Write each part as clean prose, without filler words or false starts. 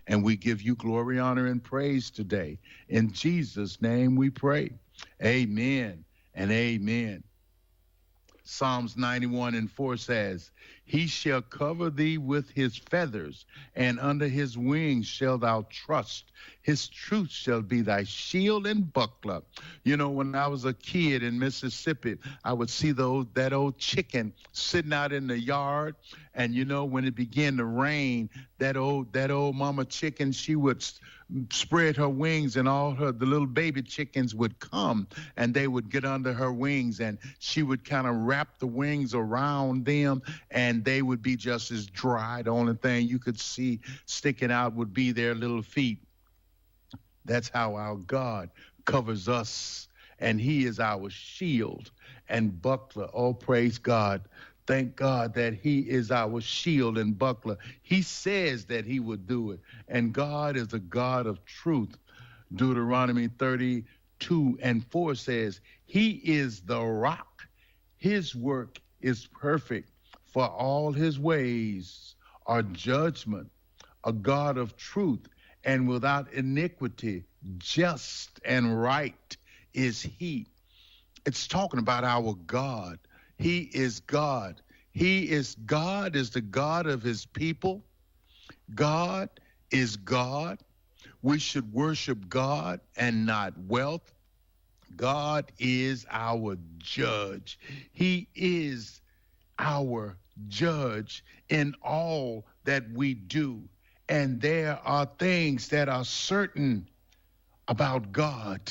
And we give you glory, honor, and praise today. In Jesus' name we pray. Amen and amen. Psalms 91:4 says, He shall cover thee with his feathers, and under his wings shalt thou trust. His truth shall be thy shield and buckler. You know, when I was a kid in Mississippi, I would see that old chicken sitting out in the yard. And, you know, when it began to rain, that old mama chicken, she would spread her wings, and the little baby chickens would come, and they would get under her wings, and she would kind of wrap the wings around them, and they would be just as dry. The only thing you could see sticking out would be their little feet. That's how our God covers us, and he is our shield and buckler. Oh, praise God. Thank God that he is our shield and buckler. He says that he would do it. And God is a God of truth. Deuteronomy 32:4 says, He is the rock. His work is perfect, for all his ways are judgment. A God of truth and without iniquity, just and right is he. It's talking about our God. He is God. God is the God of his people. God is God. We should worship God and not wealth. God is our judge. He is our judge in all that we do. And there are things that are certain about God.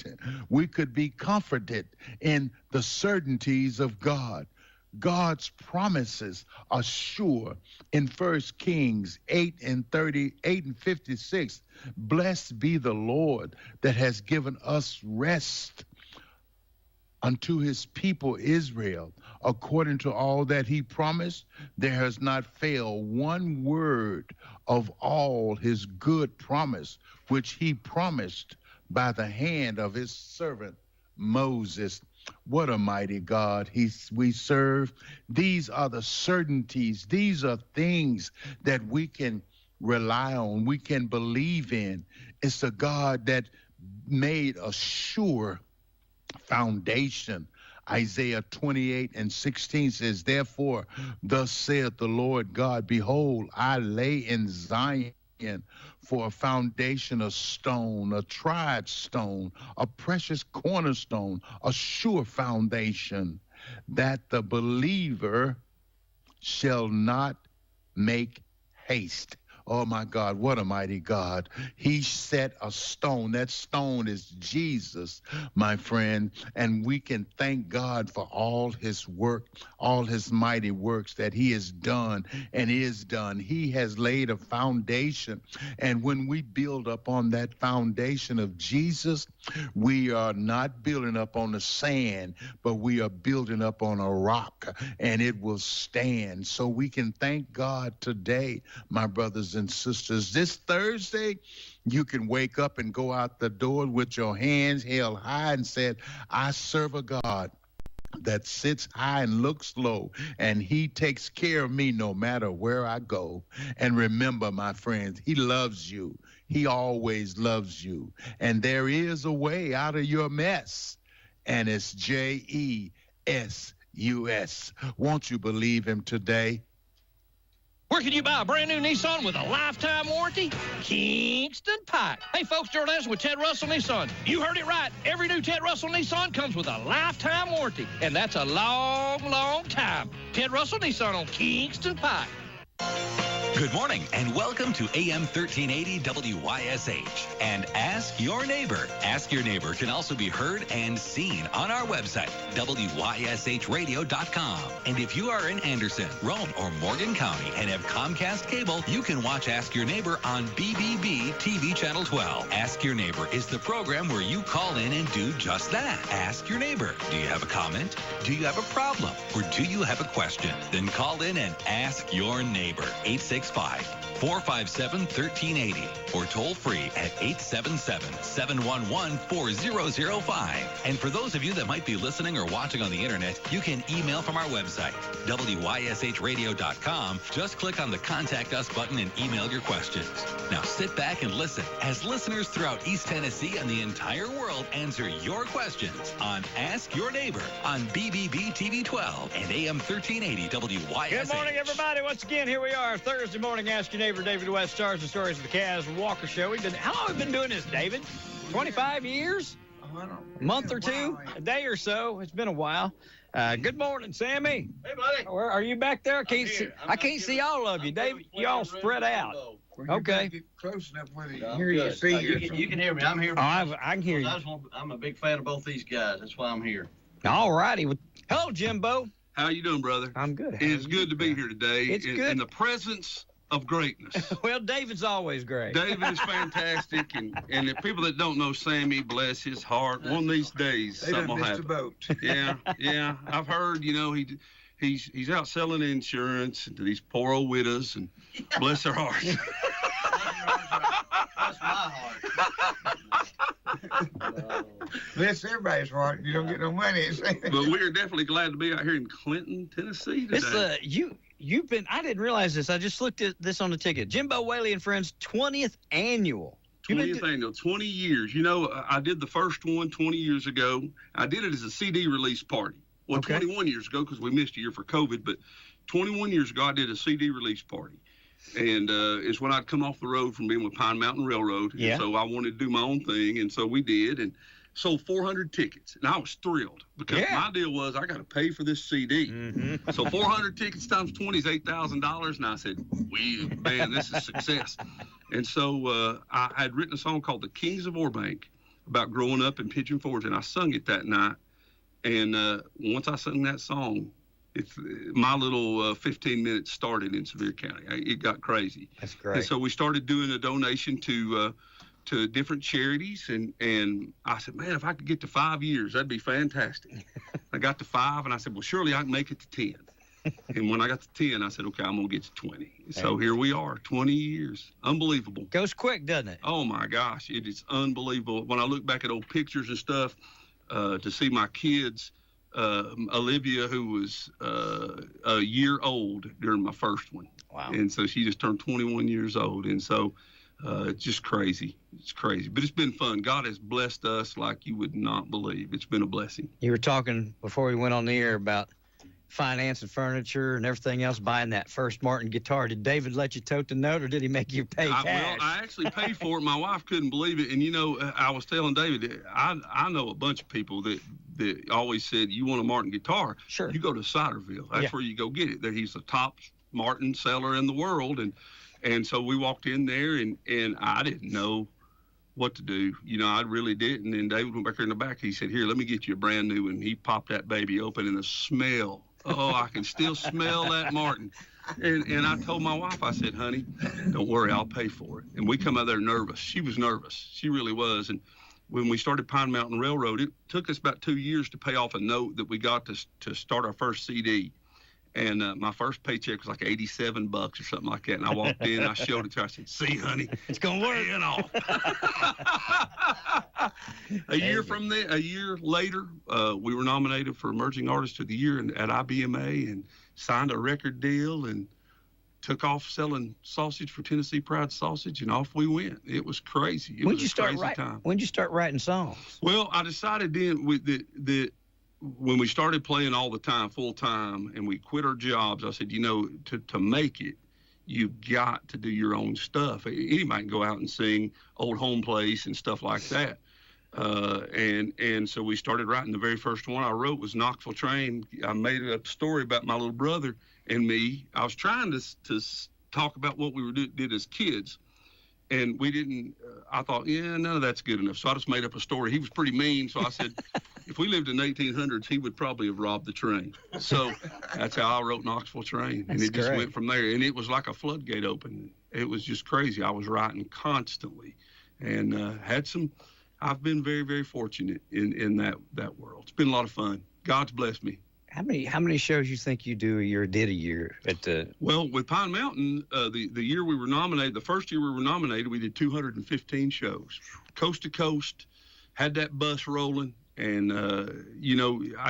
We could be comforted in the certainties of God. God's promises are sure. In 1 Kings 8:56, blessed be the Lord that has given us rest unto his people Israel. According to all that he promised, there has not failed one word of all his good promise, which he promised by the hand of his servant Moses. What a mighty God we serve. These are the certainties. These are things that we can rely on, we can believe in. It's a God that made a sure foundation. Isaiah 28:16 says, Therefore, thus saith the Lord God, Behold, I lay in Zion for a foundation, a stone, a tried stone, a precious cornerstone, a sure foundation, that the believer shall not make haste. Oh, my God, what a mighty God. He set a stone. That stone is Jesus, my friend. And we can thank God for all his work, all his mighty works that he has done and is done. He has laid a foundation. And when we build up on that foundation of Jesus, we are not building up on the sand, but we are building up on a rock, and it will stand. So we can thank God today, my brothers and sisters. This Thursday, you can wake up and go out the door with your hands held high and said, I serve a God that sits high and looks low, and he takes care of me no matter where I go. And remember, my friends, he loves you. He always loves you. And there is a way out of your mess, and it's JESUS. Won't you believe him today? Where can you buy a brand new Nissan with a lifetime warranty? Kingston Pike. Hey, folks, Gerald Anderson with Ted Russell Nissan. You heard it right. Every new Ted Russell Nissan comes with a lifetime warranty, and that's a long, long time. Ted Russell Nissan on Kingston Pike. Good morning and welcome to AM 1380 WYSH and Ask Your Neighbor. Ask Your Neighbor can also be heard and seen on our website, WYSHradio.com. And if you are in Anderson, Rome, or Morgan County and have Comcast cable, you can watch Ask Your Neighbor on BBB TV Channel 12. Ask Your Neighbor is the program where you call in and do just that. Ask Your Neighbor. Do you have a comment? Do you have a problem? Or do you have a question? Then call in and ask your neighbor. 865 457-1380 or toll free at 877-711-4005. And for those of you that might be listening or watching on the internet, you can email from our website, WYSHradio.com. Just click on the Contact Us button and email your questions. Now sit back and listen as listeners throughout East Tennessee and the entire world answer your questions on Ask Your Neighbor on BBB TV 12 and AM 1380 WYSH. Good morning, everybody. Once again, here we are, Thursday morning. Ask Your Neighbor. David West stars and stories of the Kaz Walker Show. How long have we been doing this, David? 25 years? A month or two? A day or so? It's been a while. Good morning, Sammy. Hey, buddy. Where are you back there? I can't see all of you, David. You all spread out. Okay. Get close enough where you I'm hear you good. see You can hear me. I'm here. Oh, I can hear you. I'm a big fan of both these guys. That's why I'm here. All righty. Hello, Jimbo. How you doing, brother? I'm good. It's good to be here today. It's good. In the presence of greatness. Well, David's always great. David is fantastic, and the people that don't know Sammy, bless his heart, one of these days they something done will missed the happen. boat. Yeah. I've heard, he's out selling insurance to these poor old widows, and bless their hearts. That's my heart. Bless everybody's heart. You don't get no money. But we are definitely glad to be out here in Clinton, Tennessee today. You've been. I didn't realize this. I just looked at this on the ticket. Jimbo Whaley and Friends 20th annual. 20th annual, 20 years. I did the first one 20 years ago. I did it as a CD release party. Well, Okay. 21 years ago because we missed a year for COVID, but 21 years ago I did a CD release party. And it's when I'd come off the road from being with Pine Mountain Railroad. Yeah. And so I wanted to do my own thing, and so we did, and sold 400 tickets. And I was thrilled because my deal was I got to pay for this CD. Mm-hmm. So 400 tickets times 20 is $8,000. And I said, man, this is success. And so I had written a song called The Kings of Orbank about growing up in Pigeon Forge, and I sung it that night. And once I sung that song, my little 15 minutes started in Sevier County. It got crazy. That's great. And so we started doing a donation to different charities, and I said, man, if I could get to 5 years, that'd be fantastic. I got to 5, and I said, well, surely I can make it to 10. And when I got to 10, I said, okay, I'm going to get to 20. So here we are, 20 years. Unbelievable. Goes quick, doesn't it? Oh, my gosh, it is unbelievable. When I look back at old pictures and stuff, to see my kids, Olivia, who was a year old during my first one. Wow. And so she just turned 21 years old. And so it's just crazy. It's crazy. But it's been fun. God has blessed us like you would not believe. It's been a blessing. You were talking before we went on the air about financing furniture and everything else, buying that first Martin guitar. Did David let you tote the note, or did he make you pay cash? Well, I actually paid for it. My wife couldn't believe it. And, I was telling David, I know a bunch of people that always said, you want a Martin guitar? Sure. You go to Ciderville. That's where you go get it. He's the top Martin seller in the world. And so we walked in there, and I didn't know what to do. I really didn't. And David went back there in the back. He said, here, let me get you a brand new one. He popped that baby open, and the smell. Oh, I can still smell that Martin. And I told my wife, I said, honey, don't worry, I'll pay for it. And we come out there nervous. She was nervous. She really was. And when we started Pine Mountain Railroad, it took us about 2 years to pay off a note that we got to start our first CD. And my first paycheck was like $87 or something like that. And I walked in, I showed it to her. I said, see, honey, it's going to work. Paying off. A year later, we were nominated for Emerging Artist of the Year at IBMA and signed a record deal and took off selling sausage for Tennessee Pride Sausage, and off we went. It was crazy. It was a crazy time. When'd you start writing songs? Well, I decided then when we started playing all the time, full time, and we quit our jobs, I said, to make it, you've got to do your own stuff. Anybody can go out and sing Old Home Place and stuff like that. And so we started writing. The very first one I wrote was Knoxville Train. I made a story about my little brother and me. I was trying to talk about what we did as kids. And we didn't, I thought, none of that's good enough. So I just made up a story. He was pretty mean. So I said, if we lived in the 1800s, he would probably have robbed the train. So that's how I wrote Knoxville Train. And it just went from there. And it was like a floodgate open. It was just crazy. I was writing constantly and I've been very, very fortunate in that world. It's been a lot of fun. God's blessed me. How many shows you think you do a year, did a year at the? Well, with Pine Mountain, the year we were nominated, the first year we were nominated, we did 215 shows, coast to coast, had that bus rolling. And, we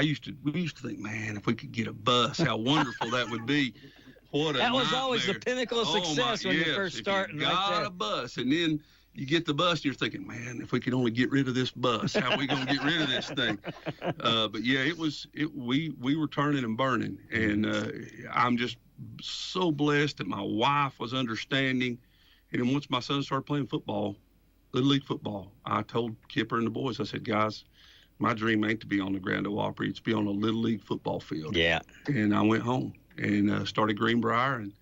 used to think, man, if we could get a bus, how wonderful that would be. What a That was nightmare. always the pinnacle of success when you first started. Got a bus, and then you get the bus, and you're thinking, man, if we could only get rid of this bus, how are we going to get rid of this thing? But yeah, we were turning and burning, and I'm just so blessed that my wife was understanding. And then once my son started playing football, Little League football, I told Kipper and the boys, I said, guys, my dream ain't to be on the Grand Ole Opry, it's to be on a Little League football field. Yeah. And I went home and started Greenbrier, and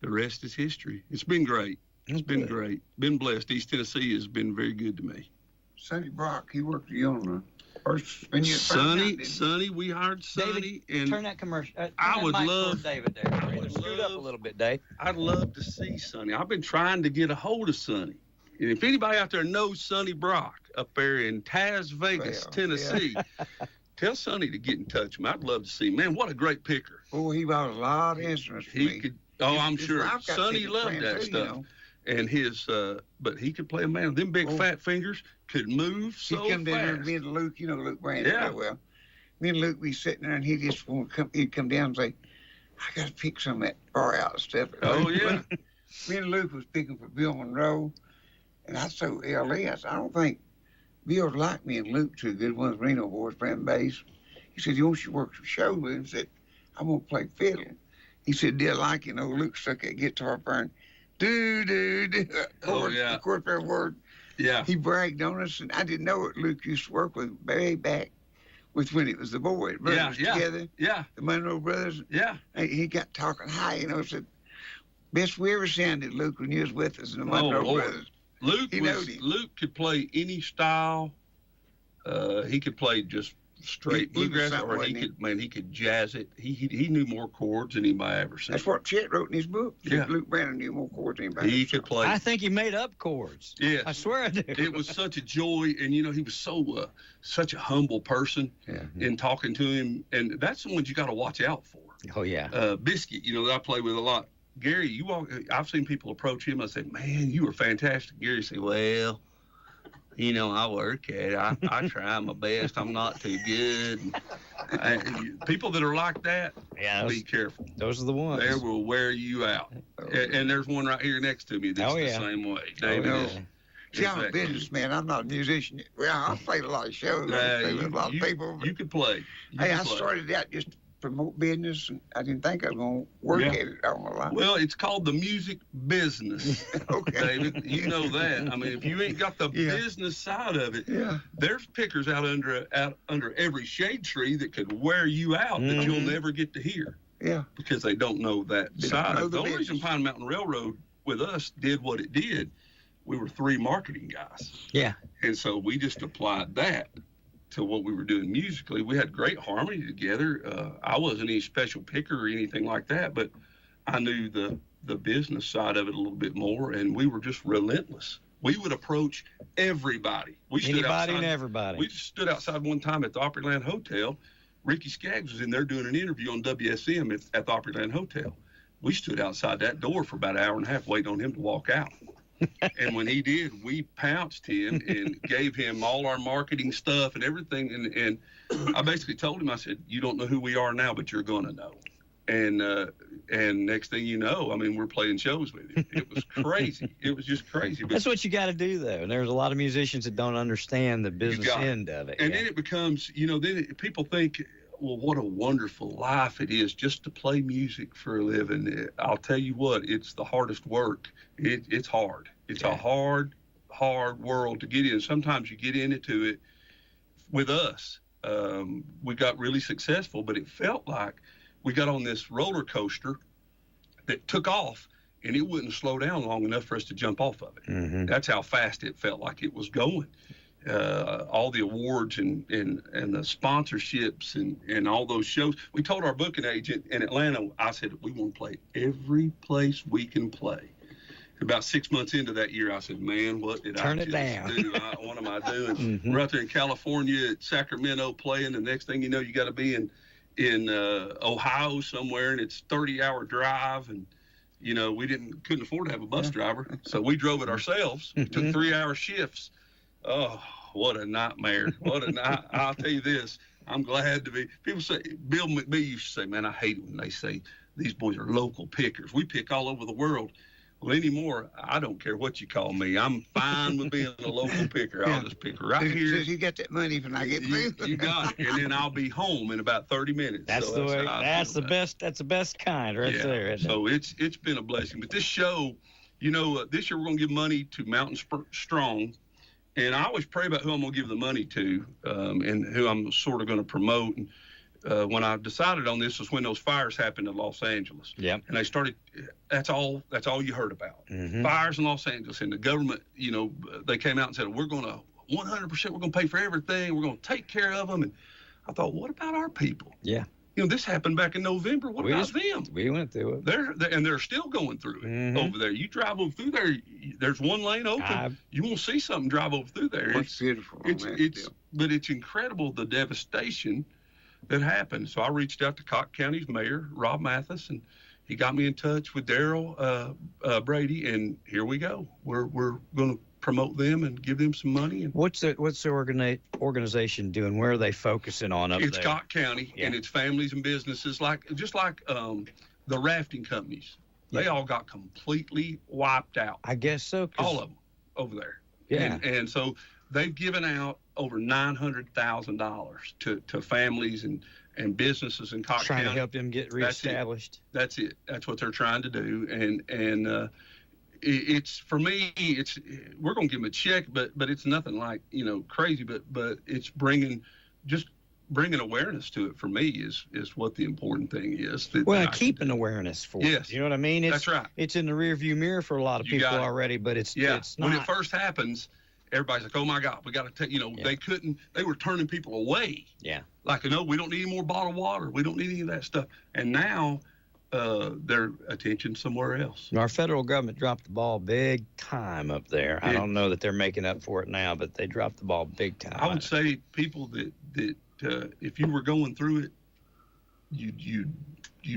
the rest is history. It's been great. It's been great. Been blessed. East Tennessee has been very good to me. Sonny Brock, he worked with you on the first when you Sonny, we hired Sonny. David, and turn that commercial. I would love David there. Scoot up a little bit, Dave. I'd love to see Sonny. I've been trying to get a hold of Sonny. And if anybody out there knows Sonny Brock up there in Taz Vegas, Tennessee, tell Sonny to get in touch with me. I'd love to see him. Man, what a great picker. Oh, he bought a lot of instruments for me. I'm sure. Sonny loved that stuff. You know. And but he could play a man. Them big fat fingers could move so fast. He'd come down there, me and Luke, Luke Brandon very well. Me and Luke be sitting there, and he'd come down and say, I got to pick some of that far out stuff. Oh, yeah. Me and Luke was picking for Bill Monroe, and I told L.A., I said, I don't think Bill's like me and Luke too good. One of the Reno boys playing bass. He said, you want you to work some shows with him? He said, I'm going to play fiddle. He said, they'll like it. Luke stuck that guitar up there and do. Oh, yeah. Of course, that word. Yeah. He bragged on us, and I didn't know it. Luke used to work with way back with when it was the boys together. Yeah. The Monroe brothers. Yeah. He got talking high, said, best we ever sounded, Luke, when you was with us, the Monroe brothers. Luke could play any style. He could play just straight bluegrass, or he could jazz it. He knew more chords than anybody ever seen. That's what Chet wrote in his book. Yeah. Luke Brandon knew more chords than anybody. He could play. I think he made up chords. Yeah, I swear I do. It was such a joy, and he was so such a humble person. Yeah. In talking to him, and that's the ones you got to watch out for. Oh yeah. Biscuit, that I play with a lot. Gary, I've seen people approach him. I say, man, you were fantastic. Gary say, well, I work at it. I try my best. I'm not too good. People that are like that, be careful. Those are the ones. They will wear you out. And there's one right here next to me that's the same way. David is. See, I'm a businessman. I'm not a musician. Well, I played a lot of shows. I played with a lot of people. You could play. I started out just to promote business, and I didn't think I was going to work at it all my life. Well, it's called the music business. Okay. David, you know that. I mean, if you ain't got the business side of it, there's pickers out under every shade tree that could wear you out that you'll never get to hear. Yeah. Because they don't know that side of it. The only reason Pine Mountain Railroad with us did what it did, we were 3 marketing guys. Yeah. And so we just applied that to what we were doing musically. We had great harmony together. I wasn't any special picker or anything like that, but I knew the business side of it a little bit more, and we were just relentless. We would approach everybody. Anybody and everybody. We stood outside one time at the Opryland Hotel. Ricky Skaggs was in there doing an interview on WSM at the Opryland Hotel. We stood outside that door for about an hour and a half waiting on him to walk out. And when he did, we pounced him and gave him all our marketing stuff and everything. And I basically told him, I said, you don't know who we are now, but you're going to know. And next thing you know, I mean, we're playing shows with him. It was crazy. It was just crazy. That's what you got to do, though. And there's a lot of musicians that don't understand the business end of it. And then it becomes, people think, well, what a wonderful life it is just to play music for a living. I'll tell you what, it's the hardest work. It's hard. It's a hard world to get in. Sometimes you get into it. With us, we got really successful, but it felt like we got on this roller coaster that took off, and it wouldn't slow down long enough for us to jump off of it. Mm-hmm. That's how fast it felt like it was going. All the awards and the sponsorships and all those shows. We told our booking agent in Atlanta, I said, we want to play every place we can play. About 6 months into that year, I said, man, what did I just do? What am I doing? Mm-hmm. We're out there in California at Sacramento playing. The next thing you know, you got to be in in Ohio somewhere, and it's 30-hour drive, and we couldn't afford to have a bus driver, so we drove it ourselves. We took 3-hour shifts. Oh, what a nightmare! I'll tell you this. I'm glad to be. People say, Bill McBee used to say, man, I hate it when they say these boys are local pickers. We pick all over the world. Well, anymore, I don't care what you call me. I'm fine with being a local picker. I'll just pick right here. You get that money when I get through. You got it, and then I'll be home in about 30 minutes. That's the way. That's the best. That's the best kind right there. So it's been a blessing. But this show, this year we're going to give money to Mountain Strong, and I always pray about who I'm going to give the money to, and who I'm sort of going to promote. And, when I decided on this was when those fires happened in Los Angeles. Yep. And they started, that's all you heard about. Mm-hmm. Fires in Los Angeles. And the government, they came out and said, we're going to 100%, we're going to pay for everything. We're going to take care of them. And I thought, what about our people? Yeah. This happened back in November. What about them? We went through it. They're still going through it mm-hmm. over there. You drive over through there, there's one lane open. You won't see something drive over through there. It's beautiful. But it's incredible, the devastation that happened. So I reached out to Cock County's mayor, Rob Mathis, and he got me in touch with Daryl Brady, and here we go. We're going to promote them and give them some money. And what's the organization doing? Where are they focusing on up there? It's Cock County, and it's families and businesses just like the rafting companies. They all got completely wiped out. I guess so. All of them over there. Yeah. And so they've given out over $900,000 to families and businesses in Cock County. Trying to help them get reestablished. That's it. That's what they're trying to do. And it's, for me, we're going to give them a check, but it's nothing like, crazy, but it's bringing awareness to it for me is what the important thing is. Keeping awareness for it. You know what I mean? That's right. It's in the rearview mirror for a lot of people already, but it's not. When it first happens, everybody's like, oh my God, we got to take, they were turning people away. Yeah. Like, no, we don't need any more bottled water. We don't need any of that stuff. And now their attention somewhere else. Our federal government dropped the ball big time up there. I don't know that they're making up for it now, but they dropped the ball big time. I would say people that if you were going through it, you'd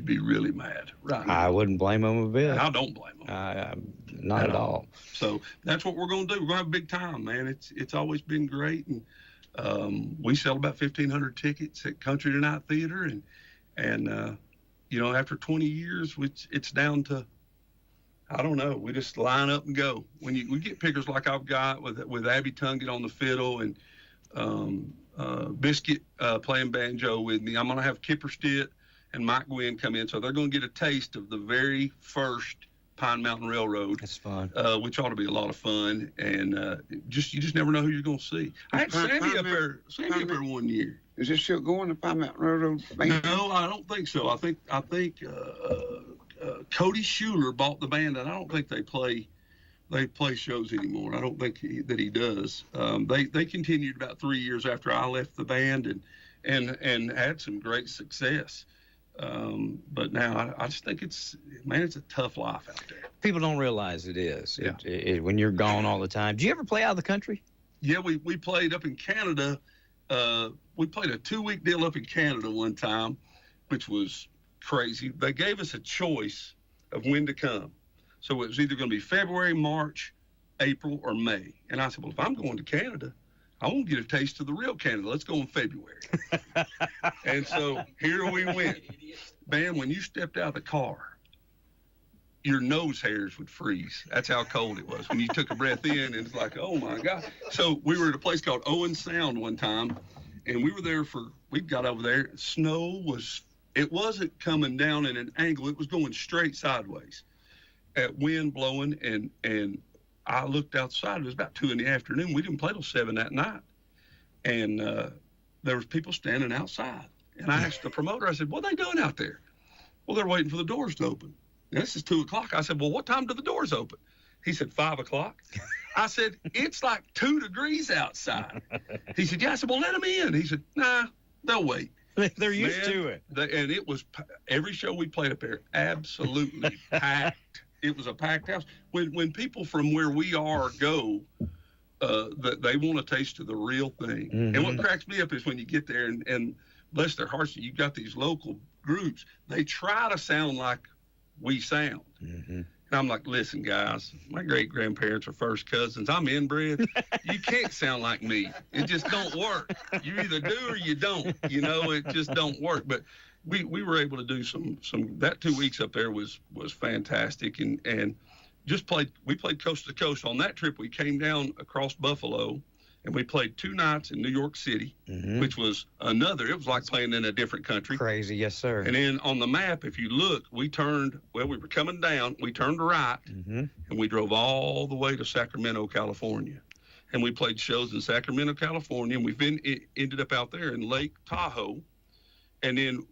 be really mad right now. I wouldn't blame them a bit. I don't blame them. Not at all. So that's what we're going to do. We're going to have a big time, man. It's always been great, and we sell about 1,500 tickets at Country Tonight Theater, and after 20 years, it's down to, I don't know. We just line up and go. When we get pickers like I've got with Abby Tungett on the fiddle and Biscuit playing banjo with me, I'm going to have Kipper Stitt and Mike Gwynn come in, so they're going to get a taste of the very first Pine Mountain Railroad. That's fun. Which ought to be a lot of fun, and you just never know who you're going to see. I had Sandy up there one year. Is it still going, the Pine Mountain Railroad? No, I don't think so. I think Cody Schuler bought the band, and I don't think they play shows anymore. I don't think that he does. They continued about 3 years after I left the band, and had some great success. But now I just think it's a tough life out there. People don't realize it is. Yeah. When you're gone all the time. Do you ever play out of the country? Yeah, we played up in Canada. We played a 2-week deal up in Canada one time, which was crazy. They gave us a choice of when to come. So it was either going to be February, March, April, or May. And I said, well, if I'm going to Canada, I want to get a taste of the real Canada. Let's go in February. And so here we went. Man, when you stepped out of the car, your nose hairs would freeze. That's how cold it was. When you took a breath in, and it's like, oh, my God. So we were at a place called Owen Sound one time, and we were there we got over there. Snow it wasn't coming down at an angle. It was going straight sideways at wind blowing, and I looked outside. It was about 2 p.m. We didn't play till 7 that night. And there was people standing outside. And I asked the promoter, I said, what are they doing out there? Well, they're waiting for the doors to open. Now, this is 2 o'clock. I said, well, what time do the doors open? He said, 5 o'clock. I said, it's like 2 degrees outside. He said, yeah. I said, well, let them in. He said, nah, they'll wait. They're used to it. And it was, every show we played up there, absolutely packed. It was a packed house. When people from where we are go, they want a taste of the real thing. Mm-hmm. And what cracks me up is when you get there and bless their hearts, you got these local groups. They try to sound like we sound. Mm-hmm. And I'm like, listen, guys, my great-grandparents are first cousins. I'm inbred. You can't sound like me. It just don't work. You either do or you don't. It just don't work. But we were able to do some that 2 weeks up there was fantastic. And we played coast to coast. On that trip, we came down across Buffalo, and we played 2 nights in New York City, which was it was like playing in a different country. Crazy, yes, sir. And then on the map, if you look, we were coming down, we turned right, and we drove all the way to Sacramento, California. And we played shows in Sacramento, California, and ended up out there in Lake Tahoe. And then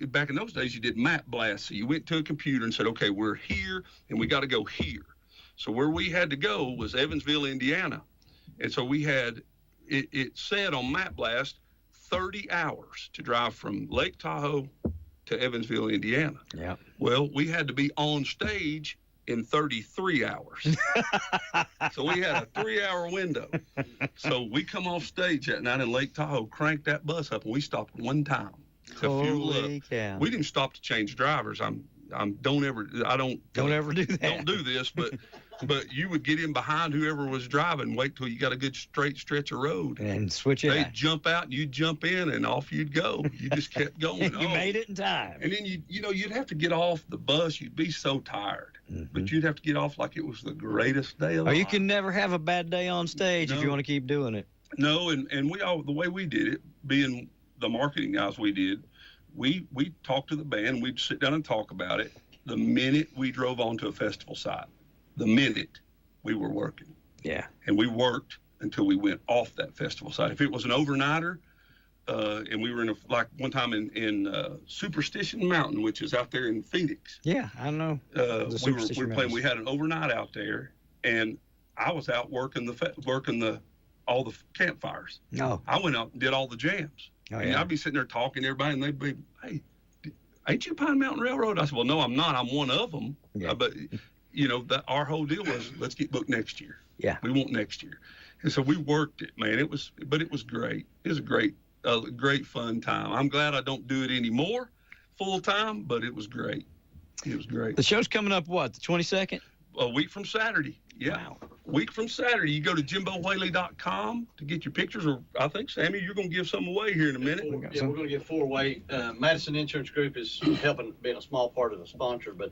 back in those days, you did map blasts. So you went to a computer and said, okay, we're here, and we got to go here. So where we had to go was Evansville, Indiana. And so we had, it said on Map Blast, 30 hours to drive from Lake Tahoe to Evansville, Indiana. Yeah. Well, we had to be on stage in 33 hours. So we had a 3-hour window. So we come off stage that night in Lake Tahoe, cranked that bus up, and we stopped one time to fuel up. Cow. We didn't stop to change drivers. Don't ever do that. Don't do this, but you would get in behind whoever was driving, wait till you got a good straight stretch of road. And switch it. They'd jump out, and you'd jump in, and off you'd go. You just kept going. You made it in time. And then you'd have to get off the bus. You'd be so tired. But you'd have to get off like it was the greatest day of life. You can never have a bad day on stage if you want to keep doing it. No, and the way we did it, being the marketing guys we did, we talked to the band. We'd sit down and talk about it the minute we drove onto a festival site. The minute we were working. Yeah. And we worked until we went off that festival site. If it was an overnighter, and we were in one time in Superstition Mountain, which is out there in Phoenix. Yeah, I know. We were playing. We had an overnight out there, and I was out working all the campfires. Oh. I went out and did all the jams. Oh, and yeah. I'd be sitting there talking to everybody, and they'd be, hey, ain't you Pine Mountain Railroad? I said, well, no, I'm not. I'm one of them. Yeah. But our whole deal was, let's get booked next year. Yeah. We want next year. And so we worked it, man. It was great. It was a great fun time. I'm glad I don't do it anymore full time, but it was great. It was great. The show's coming up, what, the 22nd? A week from Saturday. Yeah. Wow. Week from Saturday. You go to JimboWhaley.com to get your pictures, or I think, Sammy, you're going to give some away here in a minute. We're going to give 4 away. Madison Insurance Group is helping, being a small part of the sponsor, but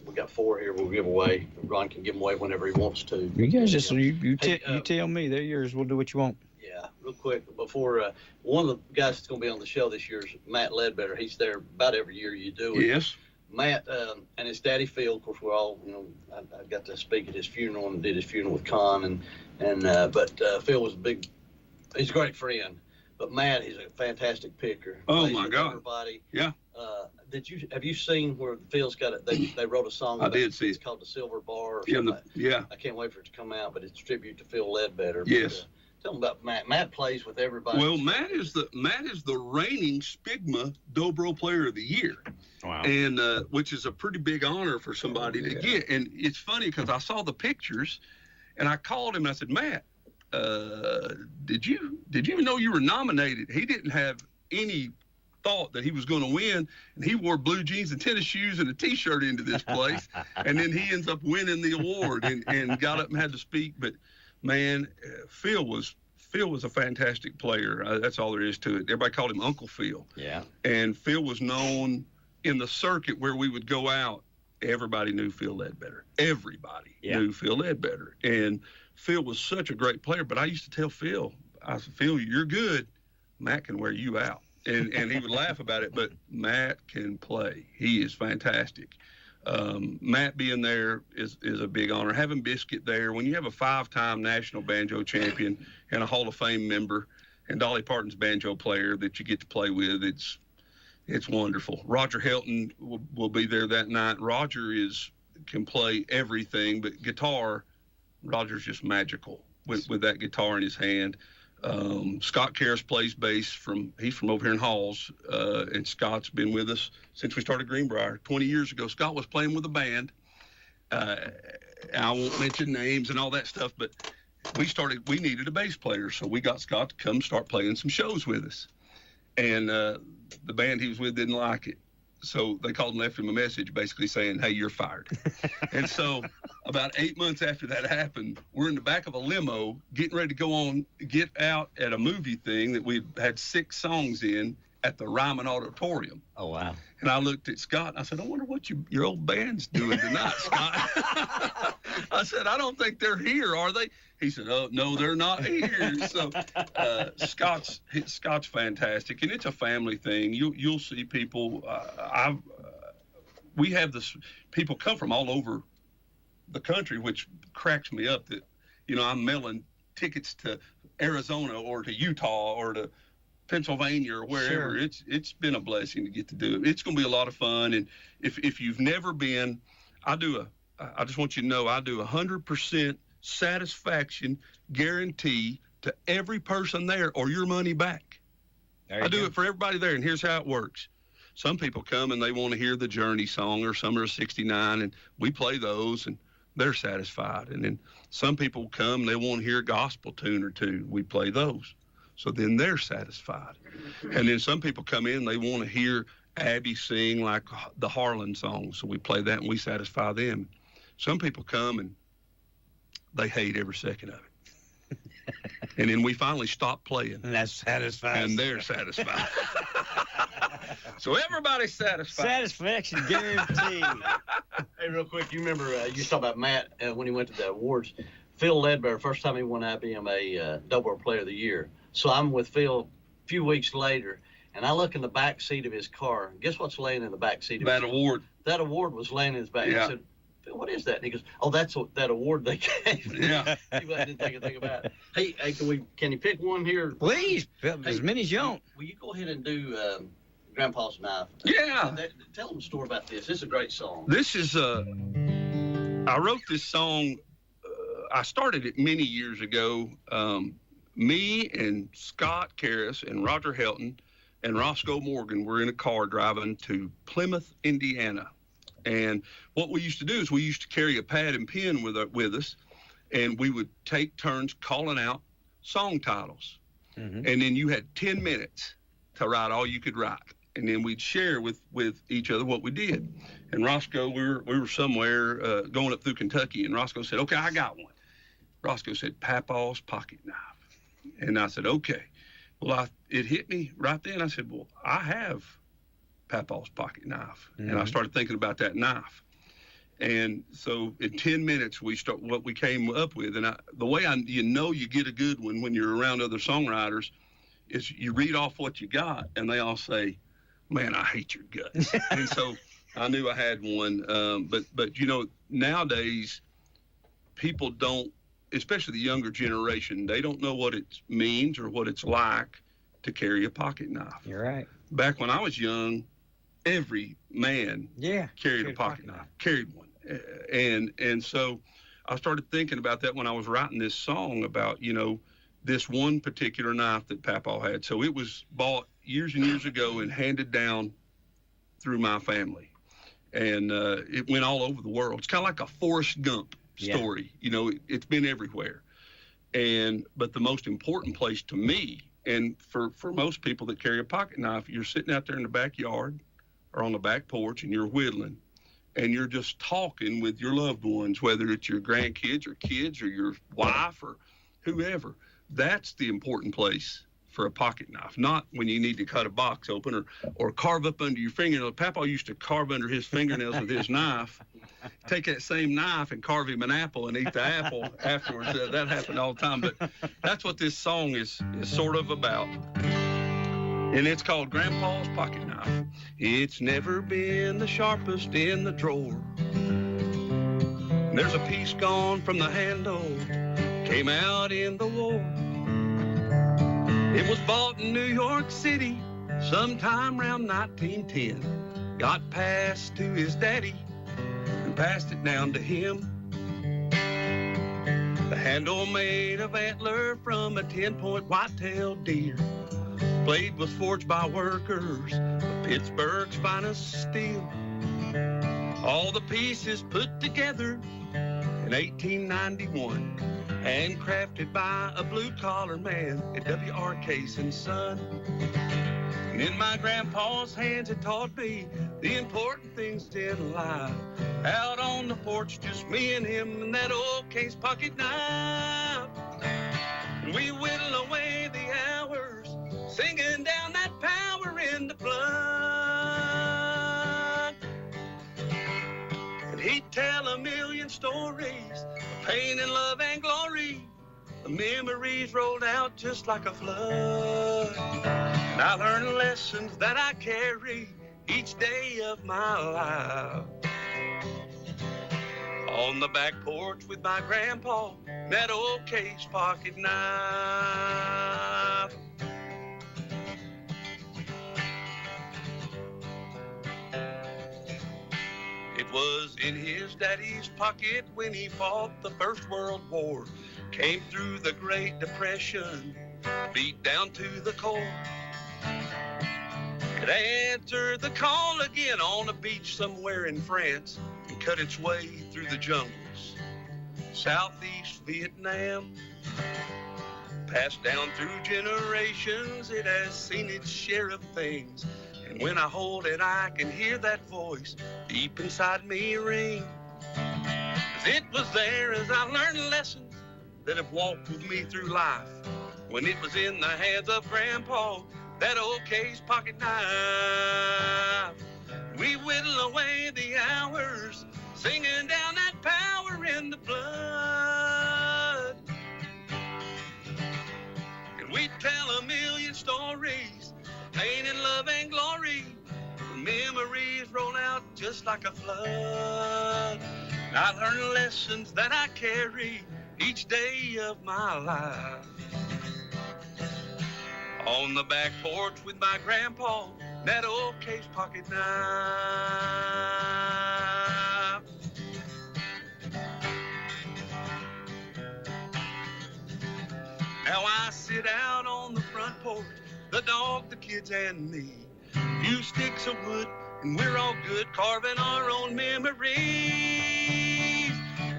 we got 4 here we'll give away. Ron can give them away whenever he wants to. You guys just, you tell me. They're yours. We'll do what you want. Yeah, real quick, before one of the guys that's going to be on the show this year is Matt Ledbetter. He's there about every year you do it. Yes. Matt and his daddy Phil, of course, we're all, I got to speak at his funeral and did his funeral with Con, but Phil was he's a great friend. But Matt, he's a fantastic picker. Oh my God! Everybody. Yeah. Have you seen where Phil's got it? They wrote a song. I did see it. It's called The Silver Bar. Or yeah. I can't wait for it to come out, but it's a tribute to Phil Ledbetter. Yes. But, tell them about Matt. Matt plays with everybody. Well, Matt is the reigning Spigma Dobro Player of the Year. Wow. And which is a pretty big honor for somebody to get. And it's funny because I saw the pictures, and I called him and I said, Matt, did you even know you were nominated? He didn't have any thought that he was going to win, and he wore blue jeans and tennis shoes and a T-shirt into this place, and then he ends up winning the award and got up and had to speak. But man, Phil was a fantastic player. That's all there is to it. Everybody called him Uncle Phil. Yeah. And Phil was known in the circuit where we would go out. Everybody knew Phil Ledbetter. Everybody knew Phil Ledbetter. And Phil was such a great player. But I used to tell Phil, I said, Phil, you're good. Matt can wear you out. And he would laugh about it. But Matt can play. He is fantastic. Matt being there is a big honor. Having Biscuit there, when you have a 5-time national banjo champion and a Hall of Fame member and Dolly Parton's banjo player that you get to play with, it's wonderful. Roger Helton will be there that night. Roger can play everything, but guitar, Roger's just magical with that guitar in his hand. Scott Karras plays bass he's from over here in Halls, and Scott's been with us since we started Greenbrier 20 years ago. Scott was playing with a band. I won't mention names and all that stuff, but we needed a bass player, so we got Scott to come start playing some shows with us. and the band he was with didn't like it. So they called and left him a message basically saying, hey, you're fired. And so about 8 months after that happened, we're in the back of a limo getting ready to get out at a movie thing that we had 6 songs in at the Ryman Auditorium. Oh, wow. And I looked at Scott and I said, I wonder what your old band's doing tonight, Scott. I said, I don't think they're here, are they? He said, oh, no, they're not here. So Scott's fantastic, and it's a family thing. You'll see people. We have this. People come from all over the country, which cracks me up. That I'm mailing tickets to Arizona or to Utah or to Pennsylvania or wherever. Sure. It's been a blessing to get to do it. It's going to be a lot of fun, and if you've never been, I just want you to know I do 100% satisfaction guarantee to every person there or your money back. I do it for everybody there, and here's how it works. Some people come and they want to hear the Journey song or Summer of '69, and we play those and they're satisfied. And then some people come and they want to hear a gospel tune or two. We play those. So then they're satisfied. And then some people come in and they want to hear Abby sing like the Harlan song. So we play that and we satisfy them. Some people come and they hate every second of it. And then we finally stop playing. And that's satisfying. And they're satisfied. So everybody's satisfied. Satisfaction guaranteed. Hey, real quick, you remember you talked about Matt when he went to the awards. Phil Ledbetter, first time he won IBMA Double Player of the Year. So I'm with Phil a few weeks later, and I look in the back seat of his car. Guess what's laying in the back seat of his car? Award. That award was laying in his back. Yeah. I said, Phil, what is that? And he goes, oh, that's that award they gave me. Yeah. He didn't think a thing about it. Hey, can you pick one here? Please, as many as you want. Will you go ahead and do Grandpa's Knife? Yeah. Tell them a story about this. This is a great song. This is I wrote this song. I started it many years ago. Me and Scott Karras and Roger Helton and Roscoe Morgan were in a car driving to Plymouth, Indiana. And what we used to do is we used to carry a pad and pen with us, and we would take turns calling out song titles. Mm-hmm. And then you had 10 minutes to write all you could write. And then we'd share with each other what we did. And Roscoe, we were somewhere going up through Kentucky, and Roscoe said, okay, I got one. Roscoe said, Papaw's pocket knife. And I said, okay. Well, it hit me right then. I said, well, I have Papaw's pocket knife. Mm-hmm. And I started thinking about that knife. And so in 10 minutes, we start what we came up with. And the way you get a good one when you're around other songwriters is you read off what you got, and they all say, man, I hate your guts. And so I knew I had one. But nowadays, people don't, especially the younger generation, they don't know what it means or what it's like to carry a pocket knife. You're right. Back when I was young, every man carried a pocket knife, carried one. And so I started thinking about that when I was writing this song about, this one particular knife that Papaw had. So it was bought years and years ago and handed down through my family. And it went all over the world. It's kind of like a Forrest Gump story. It's been everywhere. But the most important place to me, and for most people that carry a pocket knife, you're sitting out there in the backyard or on the back porch and you're whittling and you're just talking with your loved ones, whether it's your grandkids or kids or your wife or whoever. That's the important place for a pocket knife, not when you need to cut a box open or carve up under your fingernails. Papa used to carve under his fingernails with his knife, take that same knife and carve him an apple and eat the apple afterwards. That happened all the time. But that's what this song is sort of about. And it's called Grandpa's Pocket Knife. It's never been the sharpest in the drawer. There's a piece gone from the handle, came out in the war. It was bought in New York City sometime around 1910. Got passed to his daddy and passed it down to him. The handle made of antler from a 10-point white-tailed deer. Blade was forged by workers of Pittsburgh's finest steel. All the pieces put together in 1891. Handcrafted by a blue-collar man at W.R. Case & Son. And in my grandpa's hands it taught me the important things in life. Out on the porch, just me and him and that old case pocket knife. And we whittle away the hours, singing down that power in the blood. And he'd tell a million stories of pain and love and glory. The memories rolled out just like a flood. And I learned lessons that I carry each day of my life. On the back porch with my grandpa, that old case pocket knife. It was in his daddy's pocket when he fought the First World War. Came through the Great Depression, beat down to the core. It answered the call again on a beach somewhere in France and cut its way through the jungles. Southeast Vietnam, passed down through generations, it has seen its share of things. And when I hold it, I can hear that voice deep inside me ring. 'Cause it was there as I learned lessons that have walked with me through life. When it was in the hands of Grandpa, that old case pocket knife. We whittle away the hours, singing down that power in the blood. And we tell a million stories, pain and love and glory. The memories roll out just like a flood. And I learned lessons that I carry each day of my life. On the back porch with my grandpa, that old case pocket knife. Now I sit out on the front porch, the dog, the kids, and me. Few sticks of wood, and we're all good, carving our own memories.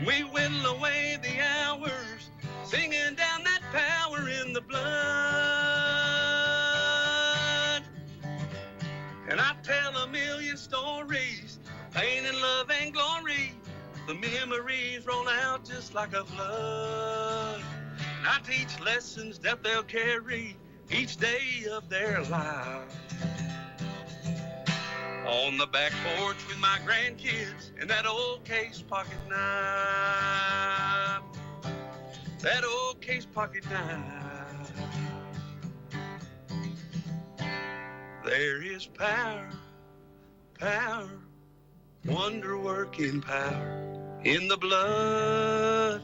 We whittle away the hours, singing down that power in the blood. And I tell a million stories, pain and love and glory. The memories roll out just like a flood. And I teach lessons that they'll carry each day of their life. On the back porch with my grandkids and that old case pocket knife. That old case pocket knife. There is power, power, wonder-working power in the blood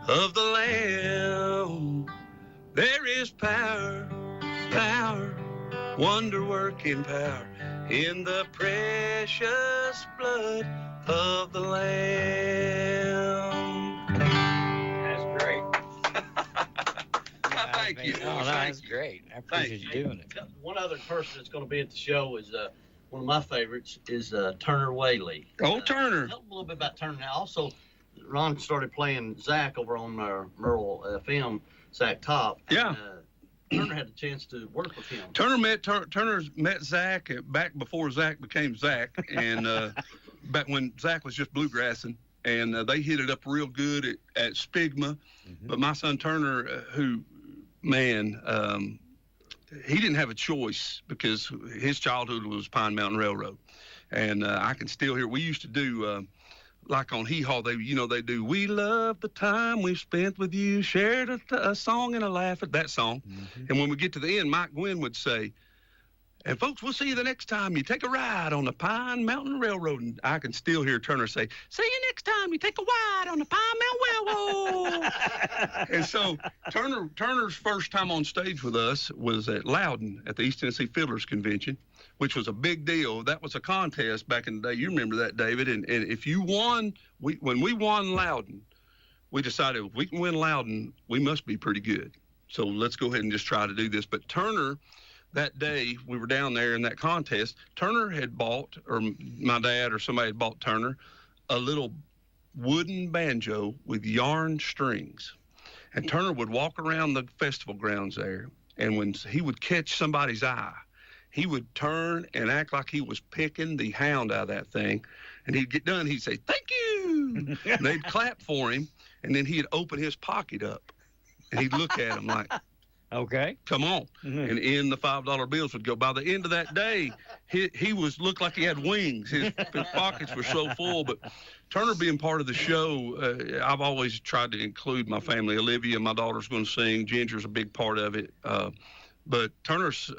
of the Lamb. There is power, power, wonder-working power in the precious blood of the Lamb. That's great. Thank you. Oh, that's great. I appreciate you doing it. One other person that's going to be at the show is one of my favorites is Turner Whaley. Oh, Turner. Tell them a little bit about Turner. Now, also, Ron started playing Zach over on Merle FM, Zach Top. Yeah. And, Turner had a chance to work with him. Turner met Zach back before Zach became Zach, and back when Zach was just bluegrassing, and they hit it up real good at Spigma. Mm-hmm. But my son Turner, he didn't have a choice because his childhood was Pine Mountain Railroad, and I can still hear. We used to do. Like on Hee Haw, they do, we love the time we spent with you, shared a song and a laugh at that song. Mm-hmm. And when we get to the end, Mike Gwynn would say, and folks, we'll see you the next time you take a ride on the Pine Mountain Railroad. And I can still hear Turner say, see you next time you take a ride on the Pine Mountain Railroad. And so Turner's first time on stage with us was at Loudon at the East Tennessee Fiddlers Convention, which was a big deal. That was a contest back in the day. You remember that, David. And if you won, when we won Loudon, we decided if we can win Loudon, we must be pretty good. So let's go ahead and just try to do this. But Turner, that day we were down there in that contest, Turner had bought, or my dad or somebody had bought Turner, a little wooden banjo with yarn strings. And Turner would walk around the festival grounds there And when he would catch somebody's eye, he would turn and act like he was picking the hound out of that thing. And he'd get done. He'd say, "Thank you." And they'd clap for him. And then he'd open his pocket up. And he'd look at him like, okay, come on. And in the $5 bills would go. By the end of that day, he looked like he had wings. His pockets were so full. But Turner being part of the show, I've always tried to include my family. Olivia, my daughter's going to sing. Ginger's a big part of it. But Turner's,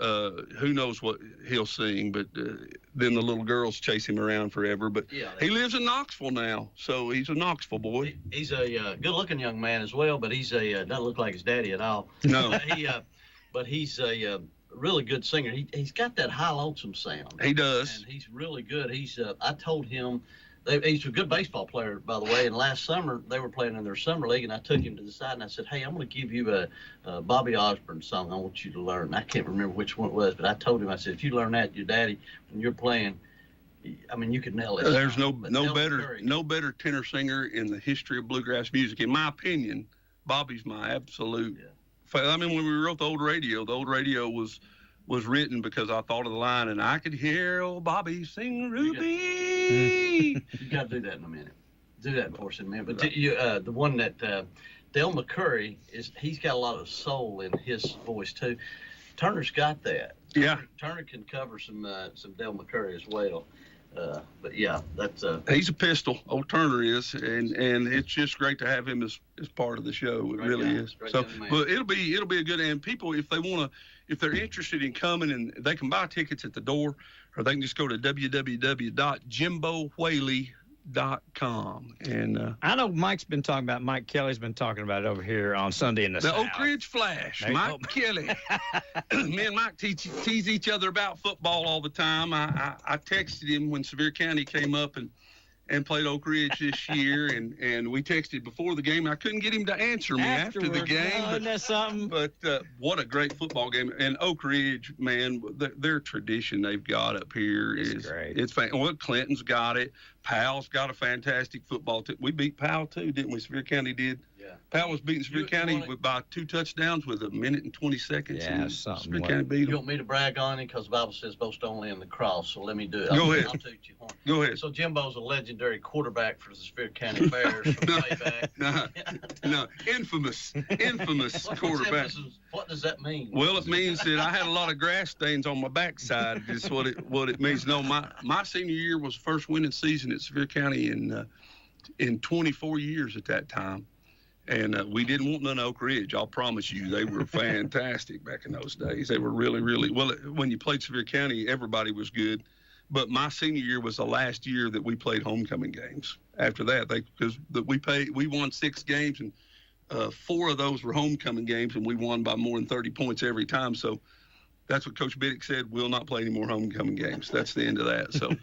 who knows what he'll sing, but then the little girls chase him around forever. But he lives in Knoxville now, so he's a Knoxville boy. He's a good-looking young man as well, but he's doesn't look like his daddy at all. No. But he's a really good singer. He's got that high lonesome sound. He does. And he's really good. I told him, he's a good baseball player, by the way, and last summer they were playing in their summer league, and I took him to the side and I said, "Hey, I'm going to give you a Bobby Osborne song I want you to learn." I can't remember which one it was, but I told him, I said, "If you learn that, your daddy, when you're playing, I mean, you could nail it." There's no better tenor singer in the history of bluegrass music. In my opinion, Bobby's my absolute I mean, when we wrote the old radio was written because I thought of the line, and I could hear old Bobby sing Ruby. You got to do that in a minute. Do that before in a minute. But the one that Del McCurry he's got a lot of soul in his voice too. Turner's got that. Turner can cover some Del McCurry as well. But yeah, that's he's a pistol. Old Turner is, and it's just great to have him as part of the show. It really is. So, but it'll be a good. And people, if they're interested in coming, and they can buy tickets at the door, or they can just go to www.jimbowhaley.com. And I know Mike Kelly's been talking about it over here on Sunday in the South. Oak Ridge Flash, Mike Kelly. Me and Mike tease each other about football all the time. I texted him when Sevier County came up and played Oak Ridge this year, and we texted before the game. I couldn't get him to answer me after the game. Isn't that something? But what a great football game. And Oak Ridge, man, their tradition they've got up here is great. It's well, Clinton's got it. Powell's got a fantastic football team. We beat Powell too, didn't we? Sevier County did. Yeah. Powell was beating Sevier County by 2 touchdowns with 1 minute and 20 seconds. Yeah, something. Sevier County beat them. You want me to brag on it? Because the Bible says boast only in the cross, so let me do it. Go ahead. I'll toot you horn. Go ahead. So Jimbo's a legendary quarterback for the Sevier County Bears from way back. No, infamous quarterback. What does that mean? Well, it means that I had a lot of grass stains on my backside. Is what it means. No, my senior year was the first winning season at Sevier County in 24 years at that time. And we didn't want none of Oak Ridge. I'll promise you, they were fantastic back in those days. They were really, really well. When you played Sevier County, everybody was good. But my senior year was the last year that we played homecoming games. After that, we won 6 games, and 4 of those were homecoming games, and we won by more than 30 points every time. So that's what Coach Biddick said. We'll not play any more homecoming games. That's the end of that. So,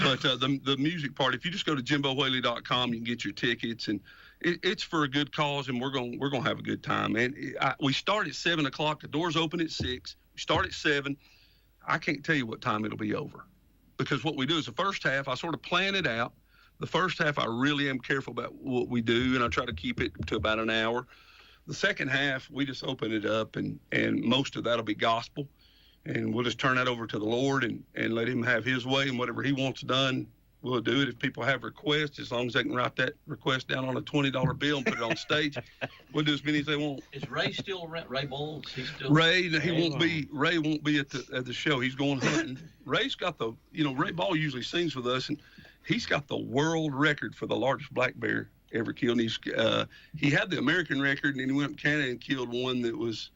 but the music part, if you just go to jimbowhaley.com, you can get your tickets, and it's for a good cause, and we're gonna have a good time. And we start at 7 o'clock. The doors open at 6. We start at 7. I can't tell you what time it'll be over, because what we do is the first half, I sort of plan it out. The first half, I really am careful about what we do, and I try to keep it to about an hour. The second half, we just open it up, and most of that'll be gospel, and we'll just turn that over to the Lord and let him have his way, and whatever he wants done, we'll do it. If people have requests, as long as they can write that request down on a $20 bill and put it on stage, we'll do as many as they want. Is Ray still around? Ray Bowles? Ray won't be at the show. He's going hunting. Ray's got Ray Ball usually sings with us, and he's got the world record for the largest black bear ever killed. And he had the American record, and then he went up to Canada and killed one that was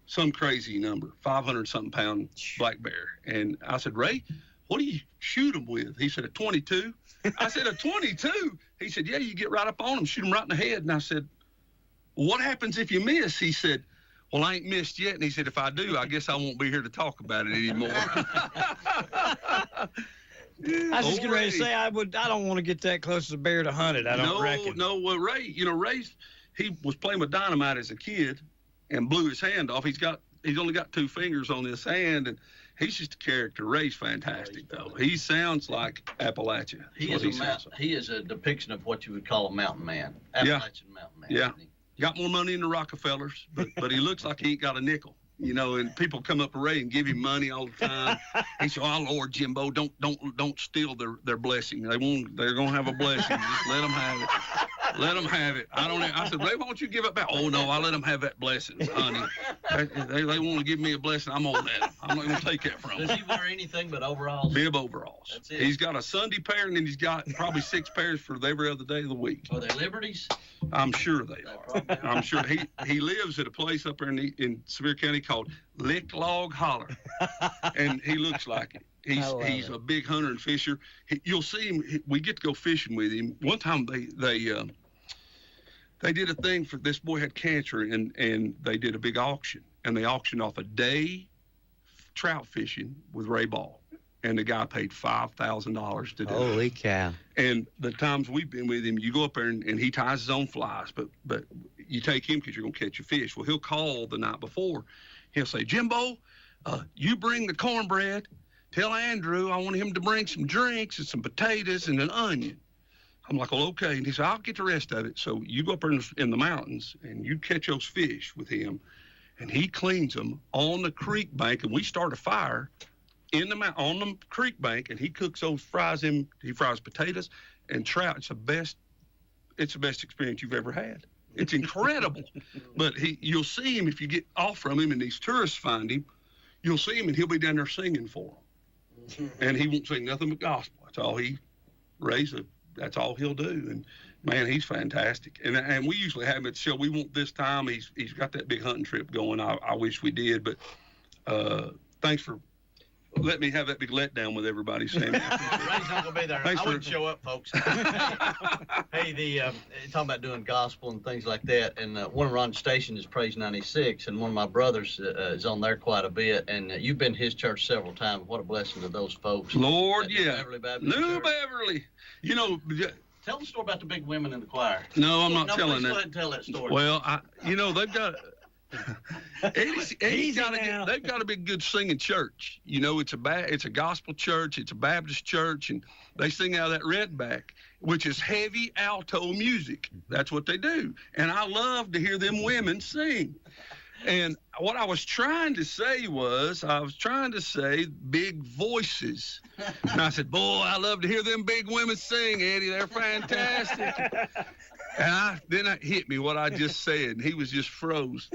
some crazy number, 500-something pound black bear. And I said, Ray, what do you shoot them with? He said, a 22. I said, a 22? He said, yeah, you get right up on them, shoot them right in the head. And I said, well, what happens if you miss? He said, well, I ain't missed yet. And he said, if I do, I guess I won't be here to talk about it anymore. I was just getting ready to say I don't want to get that close to a bear to hunt it. I don't reckon. No, well, Ray, he was playing with dynamite as a kid and blew his hand off. He's only got 2 fingers on this hand, and he's just a character. Ray's fantastic, though. He sounds like Appalachia. He is a depiction of what you would call a mountain man. Appalachian mountain man. Yeah. Got more money than the Rockefellers, but he looks like he ain't got a nickel. You know, and people come up to Ray and give him money all the time. He said, "Oh Lord, Jimbo, don't steal their blessing. They're gonna have a blessing. Just let them have it. Let them have it." I said, "Ray, why don't you give it back?" "Oh no, I let them have that blessing, honey. They want to give me a blessing. I'm gonna let them. I'm not gonna take that from them." Does he wear anything but overalls? Bib overalls. That's it. He's got a Sunday pair, and then he's got probably 6 pairs for every other day of the week. Are they Liberties? I'm sure they are. I'm sure he lives at a place up there in Sevier County called Lick Log Holler, and he looks like it. He's a big hunter and fisher. You'll see him. We get to go fishing with him. One time they did a thing for this boy had cancer, and they did a big auction, and they auctioned off a day trout fishing with Ray Ball. And the guy paid $5,000 to do it. Holy cow. And the times we've been with him, you go up there and he ties his own flies, but you take him because you're going to catch a fish. Well, he'll call the night before. He'll say, "Jimbo, you bring the cornbread. Tell Andrew I want him to bring some drinks and some potatoes and an onion." I'm like, "Well, okay." And he said, "I'll get the rest of it." So you go up there in the mountains and you catch those fish with him, and he cleans them on the creek bank, and we start a fire on the creek bank, and he cooks those fries. He fries potatoes and trout. It's the best experience you've ever had. It's incredible. But you'll see him if you get off from him and these tourists find him. You'll see him and he'll be down there singing for them, and he won't sing nothing but gospel. That's all that's all he'll do. And man, he's fantastic. And we usually have him at the show. We won't this time. He's got that big hunting trip going. I wish we did, but thanks for let me have that big letdown with everybody, Sammy. Ray's not gonna be there. I wouldn't show up, folks. Hey, talking about doing gospel and things like that, and one of Ron's stations is Praise 96, and one of my brothers is on there quite a bit, and you've been to his church several times. What a blessing to those folks. Lord, yeah. Beverly Baptist New Church. Beverly. You know. Tell the story about the big women in the choir. No, I'm not telling that. Go ahead and tell that story. Well, they've got. They've got to be a good singing church. You know, it's a gospel church, it's a Baptist church, and they sing out of that redback, which is heavy alto music. That's what they do. And I love to hear them women sing. And what I was trying to say big voices. And I said, "Boy, I love to hear them big women sing, Eddie. They're fantastic." And then it hit me what I just said, and he was just froze.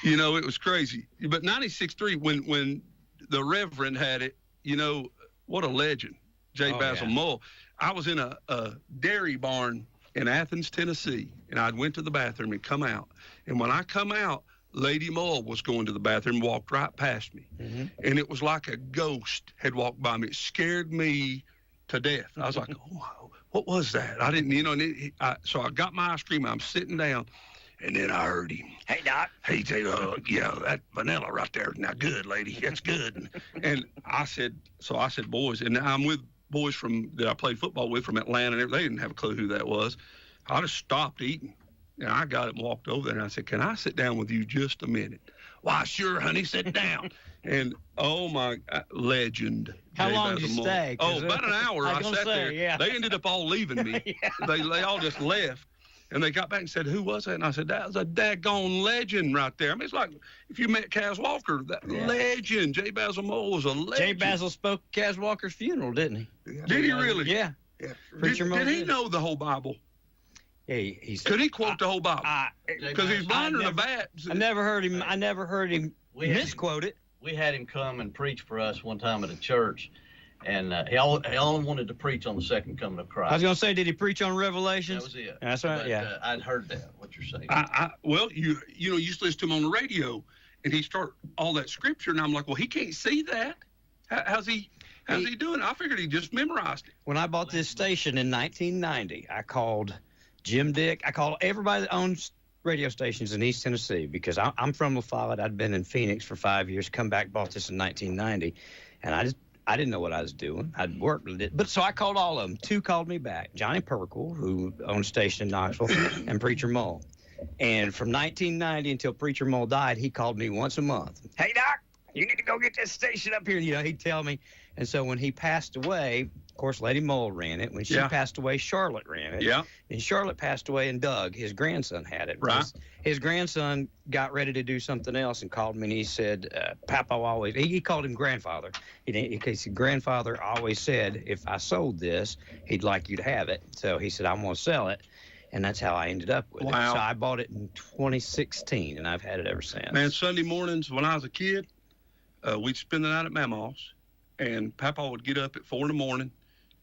You know, it was crazy. But 96.3, when the Reverend had it, you know, what a legend, J. Basil Mull. I was in a dairy barn in Athens, Tennessee, and I went to the bathroom and come out. And when I come out, Lady Mull was going to the bathroom, walked right past me. Mm-hmm. And it was like a ghost had walked by me. It scared me to death. I was like, "Oh, what was that?" I didn't, you know, so I got my ice cream. I'm sitting down, and then I heard him. "Hey, Doc." He said, "Yeah, that vanilla right there. Now, good, lady. That's good." And I said, "Boys," and I'm with boys that I played football with from Atlanta, and they didn't have a clue who that was. I just stopped eating. And I got it and walked over there, and I said, "Can I sit down with you just a minute?" "Why, sure, honey, sit down." And, oh, my, legend. How long did you stay? Oh, about an hour. I sat there. Yeah. They ended up all leaving me. Yeah. They all just left. And they got back and said, "Who was that?" And I said, "That was a daggone legend right there." I mean, it's like if you met Kaz Walker, legend. J. Basil Mull was a legend. J. Basil spoke at Kaz Walker's funeral, didn't he? Did he really? Yeah. Did he know the whole Bible? Yeah, could he quote the whole Bible? Because he's blinder than a bat. I never heard him misquote it. We had him come and preach for us one time at a church, and he only wanted to preach on the second coming of Christ. I was going to say, did he preach on Revelations? That was it. That's right, but, yeah. I'd heard that, what you're saying. Well, you used to listen to him on the radio, and he start all that scripture, and I'm like, well, he can't see that. How's he doing? I figured he just memorized it. When I bought this station in 1990, I called Jim Dick. I called everybody that owns radio stations in East Tennessee because I'm from La Follette. I'd been in Phoenix for 5 years, come back, bought this in 1990, and I didn't know what I was doing. I'd worked with it. But so I called all of them. 2 called me back. Johnny Perkle, who owned a station in Knoxville, and Preacher Mull. And from 1990 until Preacher Mull died, he called me once a month. "Hey, Doc, You need to go get this station up here. He'd tell me. And so when he passed away, of course, Lady Mull ran it. When she passed away, Charlotte ran it. Yeah. And Charlotte passed away, and Doug, his grandson, had it. Right. His grandson got ready to do something else and called me, and he said, Papa always, he called him grandfather. He said, grandfather always said, if I sold this, he'd like you to have it. So he said, I'm going to sell it. And that's how I ended up with it. So I bought it in 2016, and I've had it ever since. Man, Sunday mornings when I was a kid, we'd spend the night at Mama's, and Papa would get up at 4 in the morning,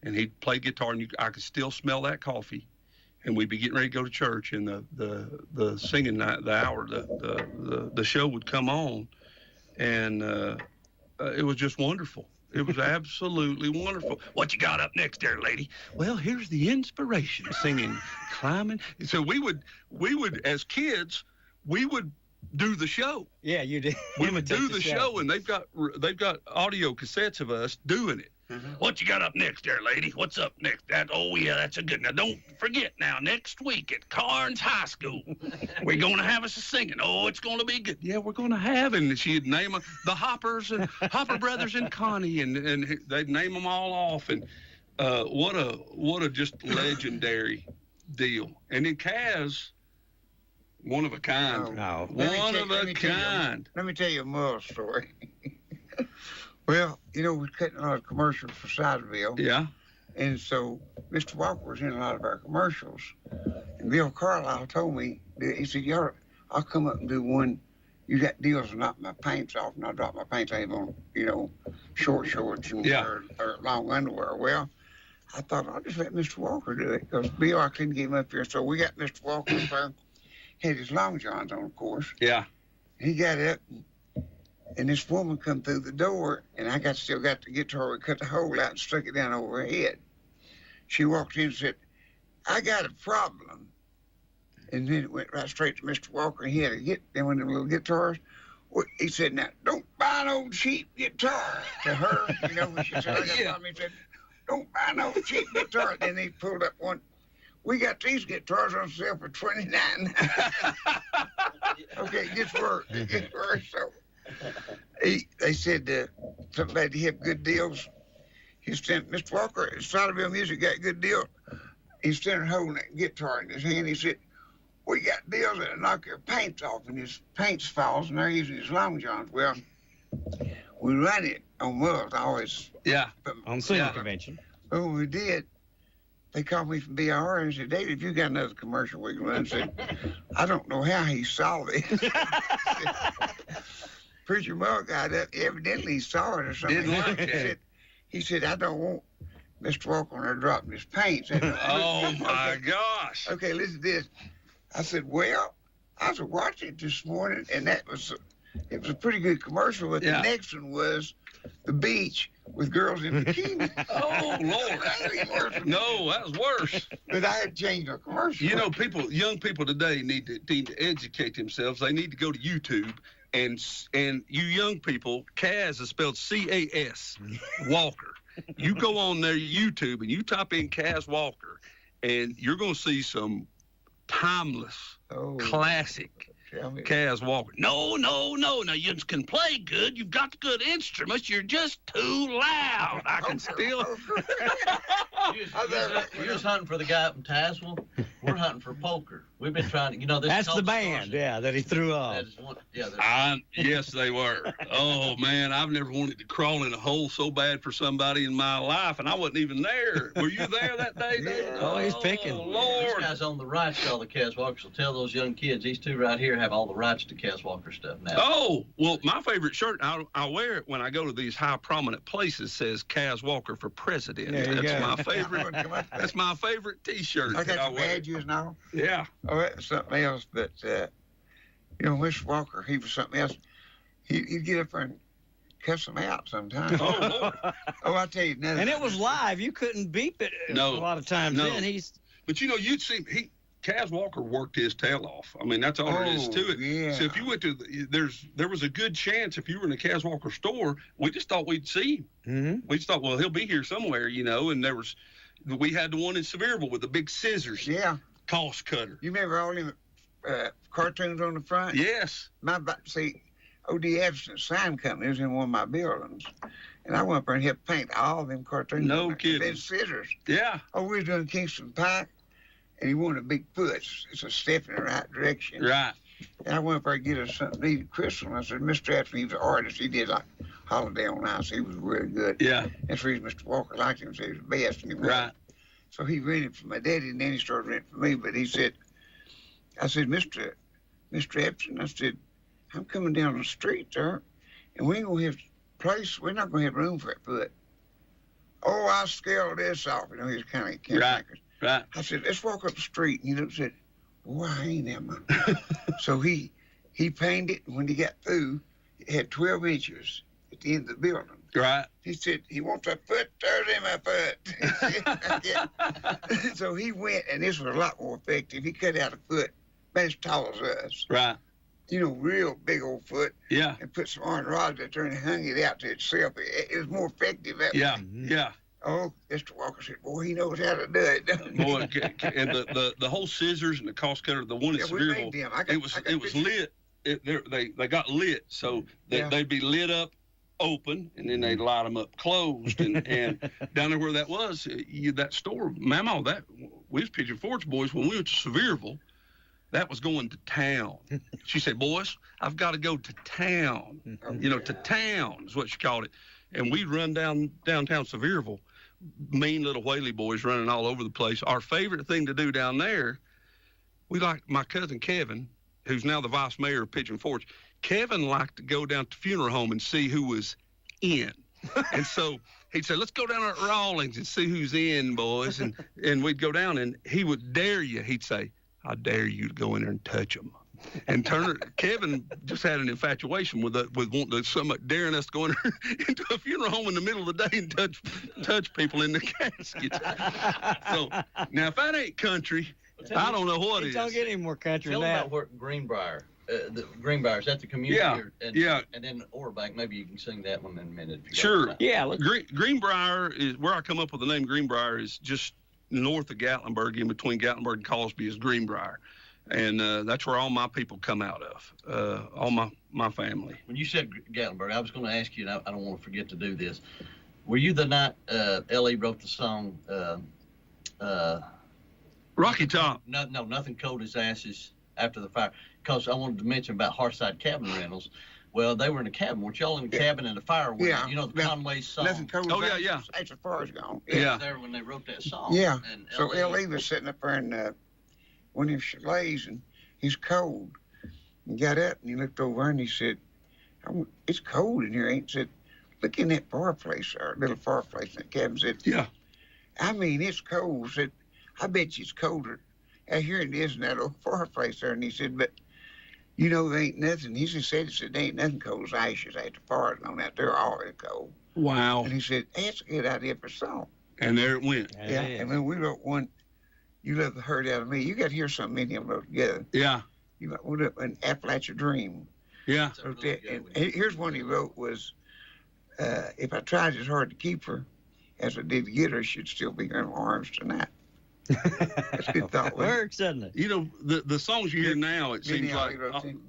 and he'd play guitar, and I could still smell that coffee. And we'd be getting ready to go to church, and the singing night, the hour, the show would come on, and it was just wonderful. It was absolutely wonderful. What you got up next there, lady? Well, here's the inspiration, singing, climbing. So we would, as kids, we would do the show. Yeah, you did. We would do the show, and they've got audio cassettes of us doing it. Mm-hmm. What you got up next there, lady? What's up next? That's a good. Now, don't forget now, next week at Carnes High School, we're going to have us a singing. Oh, it's going to be good. Yeah, we're going to have. And she'd name them, the Hoppers and Hopper Brothers and Connie, and they'd name them all off. And what a just legendary deal. And then Kaz, one of a kind. Oh, one of a kind. Let me tell you a Mull story. Well, we're cutting a lot of commercials for Sideville. Yeah. And so Mr. Walker was in a lot of our commercials. And Bill Carlisle told me, he said, I'll come up and do one. You got deals to knock my pants off, and I'll drop my pants. I ain't on, short shorts and or long underwear. Well, I thought, I'll just let Mr. Walker do it, because Bill, I couldn't get him up here. So we got Mr. Walker up, had his long johns on, of course. Yeah. He got up, and this woman come through the door, and I still got the guitar. We cut the hole out and stuck it down over her head. She walked in and said, I got a problem. And then it went right straight to Mr. Walker. He had one of them little guitars. Well, he said, now, don't buy no cheap guitar to her. When she said, I got a problem, he said, don't buy no cheap guitar. Then he pulled up one. We got these guitars on sale for $29. Okay, it gets worse. So they said something about he had good deals. He sent Mr. Walker at Sideville Music got a good deal. He's standing holding that guitar in his hand. He said, we got deals that'll knock your paints off, and his paints falls, and they're using his long johns. Well, we run it on Mulls. I always on singing convention. But when we did, they called me from BR and said, David, if you got another commercial we can run, I said, I don't know how he saw this. Preacher Mull got up, evidently he saw it or something. Didn't like it. He said, I don't want Mr. Walker there dropping his paints. Oh, my gosh. Okay, listen to this. I said, well, I was watching it this morning, and it was a pretty good commercial, but the next one was the beach with girls in bikinis. Oh, Lord. No, that was worse. But I had changed the commercial. Young people today need to educate themselves. They need to go to YouTube. And you young people, Kaz is spelled C-A-S, Walker. You go on there, YouTube, and you type in Kaz Walker, and you're going to see some timeless, classic Kaz Walker. No. Now, you can play good. You've got the good instruments. You're just too loud. I can still... You're just hunting for the guy up in Tazewell. We're hunting for poker. We've been trying to, this. That's the band, that he threw off. Yes, they were. Oh, man, I've never wanted to crawl in a hole so bad for somebody in my life, and I wasn't even there. Were you there that day, Dave? Oh, he's picking. This Lord. guy's on the rights to all the Kaz Walker, so tell those young kids, these two right here have all the rights to Kaz Walker stuff now. Oh, well, my favorite shirt, I wear it when I go to these high prominent places, says Kaz Walker for president. That's my favorite. That's my favorite T-shirt. I got the badges now. Yeah. Oh, that was something else. But Mr. Walker, he was something else. He'd get up there and cuss them out sometimes. Oh, Lord. I tell you, and it was live. You couldn't beep it a lot of times. No. Then But you'd see Kaz Walker worked his tail off. I mean, that's all there is to it. Yeah. So if you went to there was a good chance if you were in a Kaz Walker store, we just thought we'd see him. Mm-hmm. We just thought, well, he'll be here somewhere, and we had the one in Sevierville with the big scissors. Yeah. Cost cutter. You remember all them cartoons on the front? Yes. O.D. Absent Sign Company was in one of my buildings. And I went up there and helped paint all them cartoons. No and kidding. then scissors. Yeah. Oh, we was doing Kingston Pike, and he wanted a big foot. It's a step in the right direction. Right. And I went up there to get us something to eat at Crystal, and I said, Mr. Absent, he was an artist. He did like Holiday on Ice. He was really good. Yeah. That's the reason Mr. Walker liked him. He was the best. And he was. Right. So he rented for my daddy, and then he started renting for me. But he said, I said, Mr. Epson, I said, I'm coming down the street there, and we ain't going to have place. We're not going to have room for that foot. Oh, I scaled this off. You know, he's kind of Right. I said, let's walk up the street. And he said, boy, I ain't that much. So he painted it, and when he got through, it had 12 inches at the end of the building. Right. He said, he wants a foot, there's in my foot. Yeah. So he went, and this was a lot more effective. He cut out a foot about as tall as us. Right. You know, real big old foot. Yeah. And put some iron rods out there and hung it out to itself. It was more effective that way. Yeah. Oh, Mr. Walker said, boy, he knows how to do it. Boy, and the whole scissors and the cost cutter, the one at Sevierville, it was lit. They got lit, so they'd be lit up open, and then they'd light them up closed. And down there where that was, that store, Mama, we was Pigeon Forge boys when we went to Sevierville. That was going to town. She said, boys, I've got to go to town. You know, to town is what she called it. And we'd run downtown Sevierville, mean little Whaley boys running all over the place. Our favorite thing to do down there, we liked my cousin Kevin, who's now the vice mayor of Pigeon Forge. Kevin liked to go down to funeral home and see who was in. And so he'd say, let's go down at Rawlings and see who's in, boys. And we'd go down, and he would dare you. He'd say, I dare you to go in there and touch them. And Kevin just had an infatuation with wanting to somebody daring us to go into a funeral home in the middle of the day and touch people in the caskets. So now, if that ain't country, I don't know what is. Don't get any more country Tell than them that. about where Greenbrier. The Greenbrier, is that the community? Yeah. And then Orbank, maybe you can sing that one in a minute. If you Sure. Yeah. Greenbrier is where I come up with the name Greenbrier, is just north of Gatlinburg, in between Gatlinburg and Cosby is Greenbrier. And that's where all my people come out of, all my family. When you said Gatlinburg, I was going to ask you, and I don't want to forget to do this. Were you the night L.E. wrote the song? Rocky Top. No, nothing cold as ashes after the fire. Because I wanted to mention about Hearthside Cabin Rentals. Well, they were in a cabin. Weren't y'all in a cabin and the fire went? Yeah. You know the Conway's song. Nothing cold. Oh, yeah. After the fire's gone. Yeah. There when they wrote that song. Yeah. And So L.E. was sitting up there in one of them chalets, and he's cold. He got up and he looked over and he said, it's cold in here, ain't it? Said, look in that fireplace, our little fireplace in that cabin. Said, Yeah. I mean, it's cold. Said, I bet you it's colder out here than it is in that old fireplace there. And he said, but you know, there ain't nothing. He just said, there ain't nothing cold as ashes after fire on out there, all that cold. Wow. And he said, that's a good idea for a song. And there it went. Yeah. And then we wrote one, You Love the Hurt Out of Me. You got to hear something in him wrote together. Yeah. You got an Appalachia Dream. Yeah. And here's one he wrote was, if I tried as hard to keep her as I did to get her, she'd still be in my arms tonight. That's a good thought. Works, doesn't it? You know, the songs you hear now, it seems like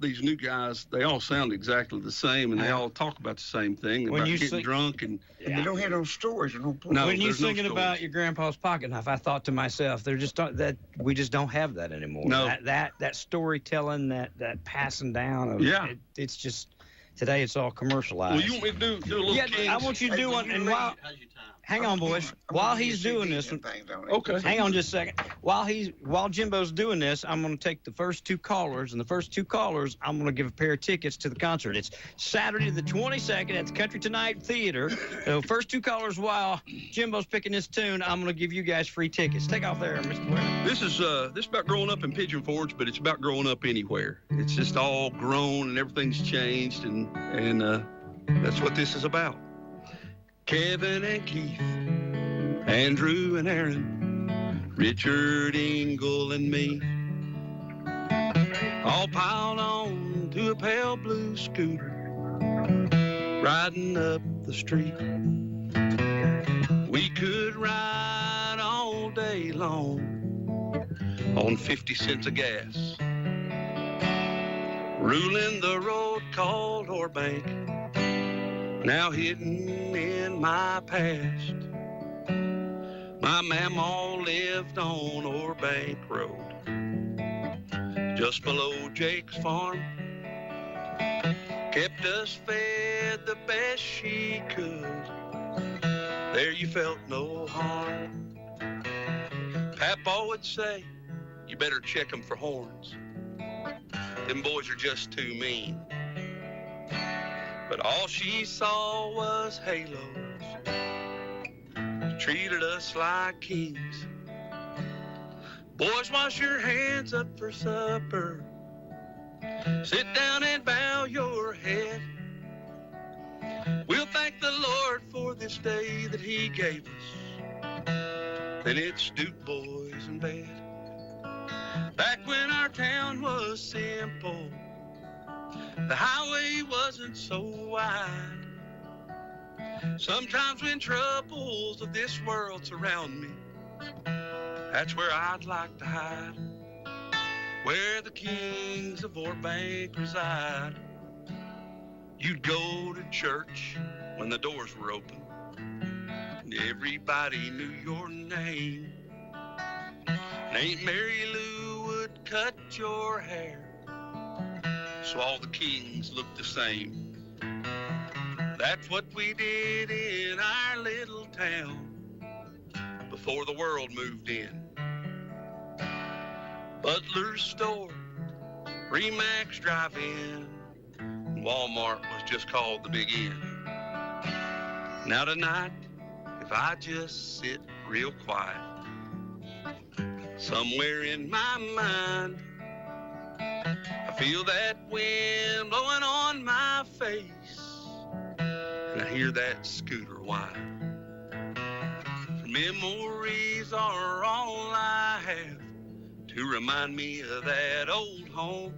these new guys, they all sound exactly the same, and they all talk about the same thing, about getting drunk. And they don't have no stories or no plans. No, when you're singing no about your grandpa's pocket knife, I thought to myself, we just don't have that anymore. No. That storytelling, that passing down of it's just today it's all commercialized. Well, you want me to do a little Kings? I want you to do one, and while hang on, boys. While he's doing this, okay. Hang on just a second. While Jimbo's doing this, I'm going to take the first two callers, and the first two callers, I'm going to give a pair of tickets to the concert. It's Saturday the 22nd at the Country Tonight Theater. So first two callers, while Jimbo's picking this tune, I'm going to give you guys free tickets. Take off there, Mr. Blair. This is about growing up in Pigeon Forge, but it's about growing up anywhere. It's just all grown and everything's changed, and that's what this is about. Kevin and Keith, Andrew and Aaron, Richard, Engel, and me, all piled on to a pale blue scooter, riding up the street. We could ride all day long on 50 cents of gas, ruling the road called Orbank, now hidden in my past. My mama lived on Orbank Road, just below Jake's farm, kept us fed the best she could. There you felt no harm. Papa would say, you better check them for horns. Them boys are just too mean. But all she saw was halos. Treated us like kings. Boys, wash your hands up for supper. Sit down and bow your head. We'll thank the Lord for this day that he gave us. Then it's Duke boys in bed. Back when our town was simple, the highway wasn't so wide. Sometimes when troubles of this world surround me, that's where I'd like to hide, where the kings of Orbank reside. You'd go to church when the doors were open, and everybody knew your name. And Aunt Mary Lou would cut your hair, so all the kings looked the same. That's what we did in our little town before the world moved in. Butler's store, Remax Drive-In, Walmart was just called the Big Inn. Now tonight, if I just sit real quiet, somewhere in my mind, I feel that wind blowing on my face, and I hear that scooter whine. For memories are all I have to remind me of that old home.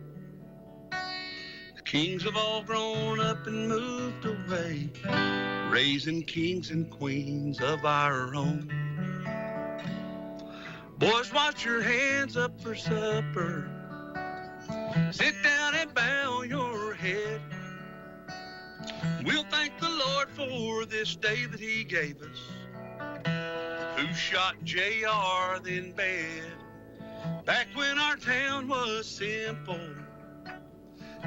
The kings have all grown up and moved away, raising kings and queens of our own. Boys, wash your hands up for supper. Sit down and bow your head. We'll thank the Lord for this day that he gave us. Who shot JR then bed? Back when our town was simple,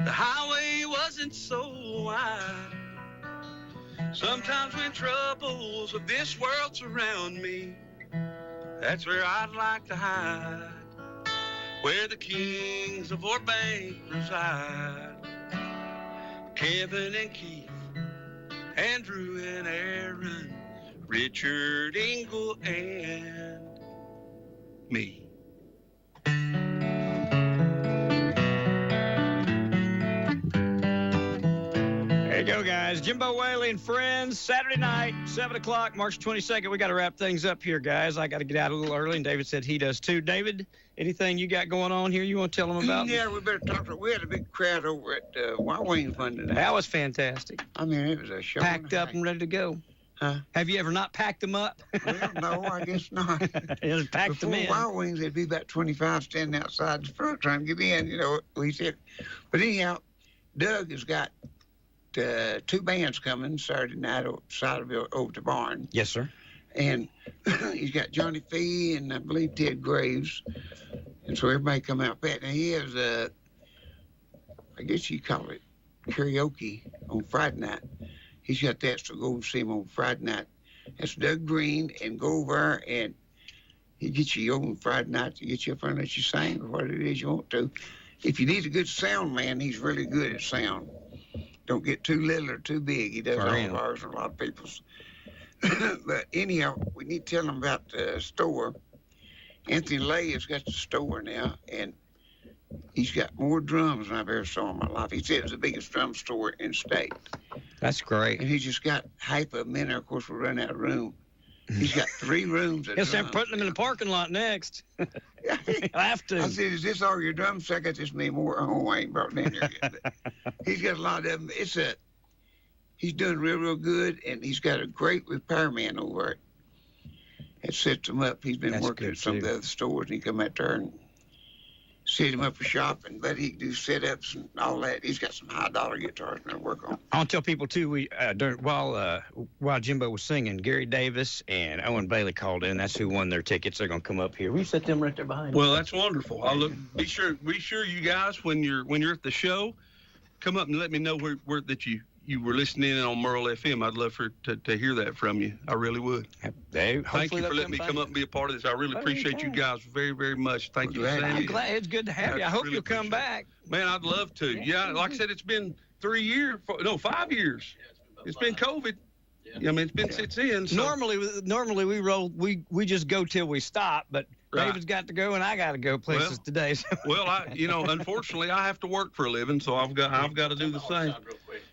the highway wasn't so wide. Sometimes when troubles of this world surround me, that's where I'd like to hide, where the kings of Orbank reside. Kevin and Keith, Andrew and Aaron, Richard, Engel, and me. There you go, guys. Jimbo Whaley and friends, Saturday night, 7 o'clock, March 22nd. We got to wrap things up here, guys. I got to get out a little early, and David said he does too. David, anything you got going on here you want to tell them about? Yeah, we better talk to. We had a big crowd over at Wyoming Fund today. That was fantastic. I mean, it was a show. Packed up and ready to go. Huh? Have you ever not packed them up? Well, no, I guess not. Just packed them in. Before Wild Wings, there'd be about 25 standing outside the front trying to get in, you know, we said. But anyhow, Doug has got 2 bands coming Saturday night outside of over the barn. Yes, sir. And he's got Johnny Fee and I believe Ted Graves. And so everybody come out fat. Now he has I guess you call it karaoke on Friday night. He's got that, so go see him on Friday night. That's Doug Green, and go over and he gets you on Friday night to get you up there and let you sing or what it is you want to. If you need a good sound man, he's really good at sound. Don't get too little or too big. He does all of ours and a lot of people's. But anyhow, we need to tell him about the store. Anthony Lay has got the store now, and he's got more drums than I've ever saw in my life. He said it was the biggest drum store in the state. That's great. And he's just got half of them in there. Of course, we'll run out of room. He's got 3 rooms of He'll drums. start putting them in the parking lot next. He'll have to. I said, is this all your drums? I got this many more at home. I ain't brought them in here yet. But he's got a lot of them. He's doing real good, and he's got a great repairman over it. It sets him up. He's been working at some of the other stores, and he come out there and set him up for shopping, but he can do sit-ups and all that. He's got some high-dollar guitars to work on. I want to tell people, too, while Jimbo was singing, Gary Davis and Owen Bailey called in. That's who won their tickets. They're going to come up here. Will you set them right there behind Well, that's wonderful. Be sure you guys, when you're at the show, come up and let me know where that you were listening in on Merle FM. I'd love to hear that from you. I really would. Thank you for letting me come up and be a part of this. I really appreciate you guys very, very much. Thank you, Sandy. I'm glad. It's good to have you. I hope you'll come back. Man, I'd love to. Yeah, like I said, it's been 5 years. It's been COVID. Yeah. I mean, it's been since then. So. Normally we roll. We just go till we stop, but Right. David's got to go and I got to go places today. So. Well, unfortunately, I have to work for a living, so I've got to do the same.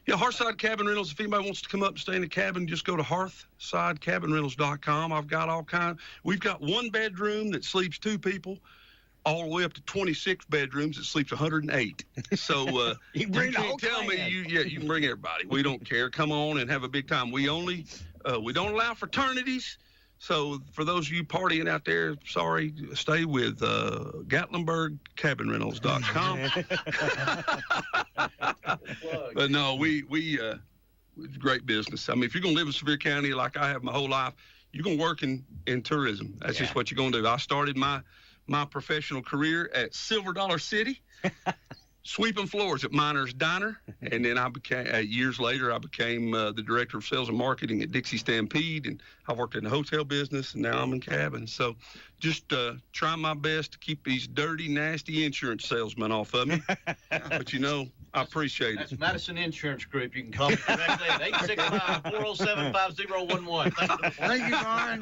Yeah, Hearthside Cabin Rentals. If anybody wants to come up and stay in a cabin, just go to hearthsidecabinrentals.com. I've got all kinds. We've got 1 bedroom that sleeps 2 people, all the way up to 26 bedrooms that sleeps 108. So you can't tell me you can bring everybody. We don't care. Come on and have a big time. We don't allow fraternities. So for those of you partying out there, sorry, stay with GatlinburgCabinRentals.com. But no, it's great business. I mean, if you're going to live in Sevier County like I have my whole life, you're going to work in tourism. That's just what you're going to do. I started my professional career at Silver Dollar City, sweeping floors at Miner's Diner, and then I became years later the director of sales and marketing at Dixie Stampede, and I worked in the hotel business, and now I'm in cabins. So just trying my best to keep these dirty, nasty insurance salesmen off of me. But I appreciate it. That's Madison Insurance Group. You can call me directly at 865-407-5011. Thank you, Vaughn.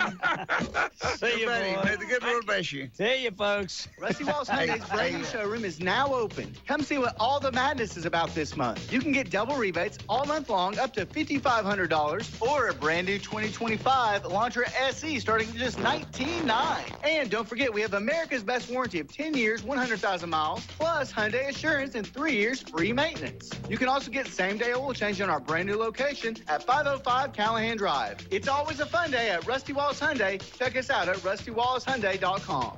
See you, boy. May the good Lord bless you. See you, folks. Rusty Walls Hyundai's brand new showroom is now open. Come see what all the madness is about this month. You can get double rebates all month long up to $5,500 or a brand new 2025 Elantra SE starting at just $19,900. And don't forget, we have America's best warranty of 10 years, 100,000 miles, plus Hyundai Assurance and 3 years free maintenance. You can also get same-day oil change on our brand new location at 505 Callahan Drive. It's always a fun day at Rusty Walls Hyundai. Check us out at rustywallshyundai.com.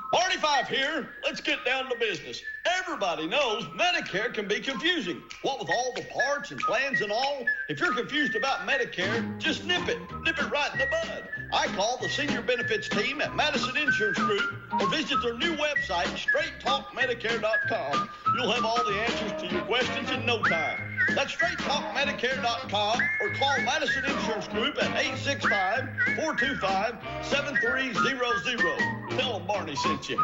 45 here. Let's get down to business. Everybody knows Medicare can be confusing. What with all the parts and plans and all, if you're confused about Medicare, just nip it right in the bud. I call the senior benefits team at Madison Insurance Group or visit their new website, straighttalkmedicare.com. You'll have all the answers to your questions in no time. That's straighttalkmedicare.com or call Madison Insurance Group at 865-425-7300. Tell them Barney sent you.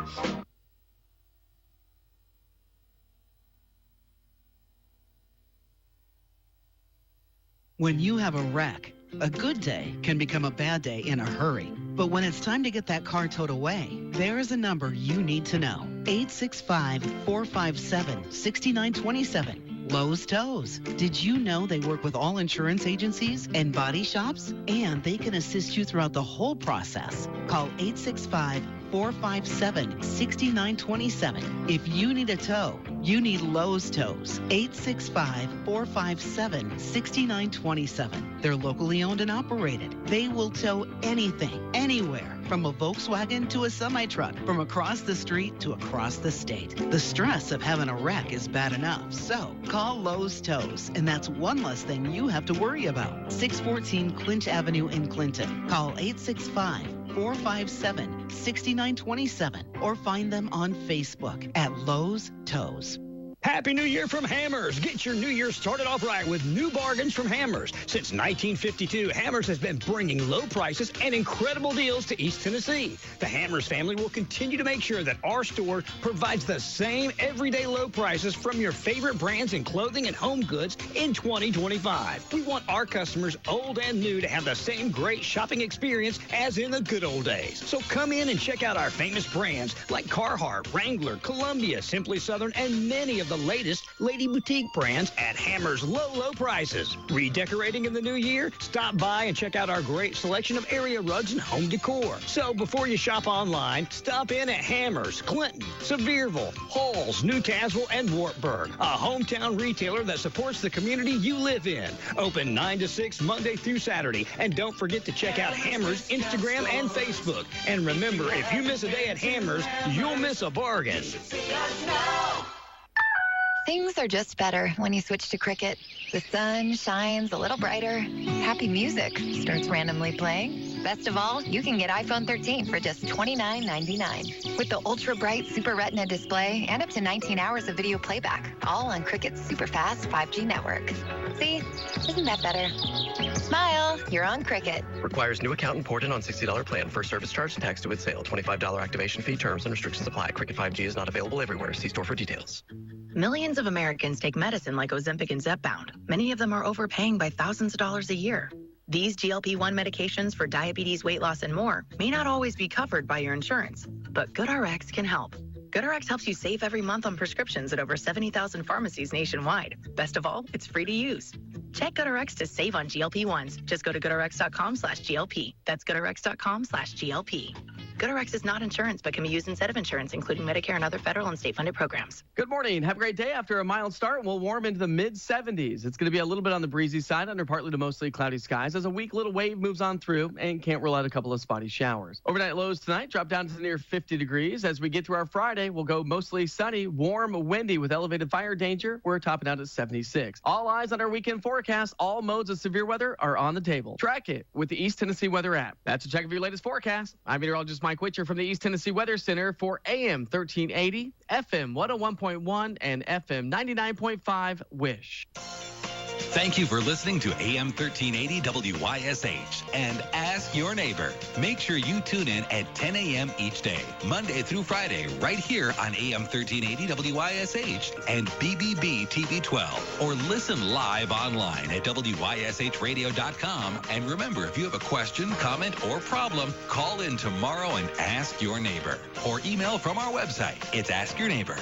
When you have a wreck, a good day can become a bad day in a hurry. But when it's time to get that car towed away, there is a number you need to know. 865-457-6927. Lowe's Tows. Did you know they work with all insurance agencies and body shops? And they can assist you throughout the whole process. Call 865-457-6927. If you need a tow, you need Lowe's Tows. 865-457-6927. They're locally owned and operated. They will tow anything, anywhere, from a Volkswagen to a semi-truck, from across the street to across the state. The stress of having a wreck is bad enough, so call Lowe's Tows, and that's one less thing you have to worry about. 614 Clinch Avenue in Clinton. Call 865-457-6927 or find them on Facebook at Lowe's Tows. Happy New Year from Hammers. Get your new year started off right with new bargains from Hammers. Since 1952, Hammers has been bringing low prices and incredible deals to East Tennessee. The Hammers family will continue to make sure that our store provides the same everyday low prices from your favorite brands in clothing and home goods in 2025. We want our customers, old and new, to have the same great shopping experience as in the good old days. So come in and check out our famous brands like Carhartt, Wrangler, Columbia, Simply Southern, and many of the the latest Lady Boutique brands at Hammer's low prices. Redecorating in the new year? Stop by and check out our great selection of area rugs and home decor. So before you shop online, stop in at Hammer's, Clinton, Sevierville, Halls, New Tazewell, and Wartburg. A hometown retailer that supports the community you live in. Open 9 to 6 Monday through Saturday. And don't forget to check out Hammer's Instagram and Facebook. And remember, if you miss a day at Hammer's, you'll miss a bargain. Things are just better when you switch to Cricket. The sun shines a little brighter. Happy music starts randomly playing. Best of all, you can get iPhone 13 for just $29.99. With the ultra-bright Super Retina display and up to 19 hours of video playback, all on Cricket's super-fast 5G network. See? Isn't that better? Smile, you're on Cricket. Requires new account and port in on $60 plan. First service charge and tax due at sale. $25 activation fee. Terms and restrictions apply. Cricket 5G is not available everywhere. See store for details. Millions of Americans take medicine like Ozempic and Zepbound. Many of them are overpaying by thousands of dollars a year. These GLP-1 medications for diabetes, weight loss, and more may not always be covered by your insurance, but GoodRx can help. GoodRx helps you save every month on prescriptions at over 70,000 pharmacies nationwide. Best of all, it's free to use. Check GoodRx to save on GLP-1s. Just go to GoodRx.com/GLP. That's GoodRx.com/GLP. GoodRx is not insurance, but can be used instead of insurance, including Medicare and other federal and state-funded programs. Good morning. Have a great day. After a mild start, we'll warm into the mid-70s. It's going to be a little bit on the breezy side under partly to mostly cloudy skies as a weak little wave moves on through and can't rule out a couple of spotty showers. Overnight lows tonight drop down to near 50 degrees. As we get through our Friday, we'll go mostly sunny, warm, windy with elevated fire danger. We're topping out at 76. All eyes on our weekend forecast. All modes of severe weather are on the table. Track it with the East Tennessee Weather app. That's a check of your latest forecast. I'm meteorologist Mike Witcher from the East Tennessee Weather Center for AM 1380, FM 101.1, and FM 99.5 WYSH. Thank you for listening to AM 1380 WYSH and Ask Your Neighbor. Make sure you tune in at 10 a.m. each day, Monday through Friday, right here on AM 1380 WYSH and BBB TV 12. Or listen live online at WYSHradio.com. And remember, if you have a question, comment, or problem, call in tomorrow and ask your neighbor. Or email from our website. It's Ask Your Neighbor.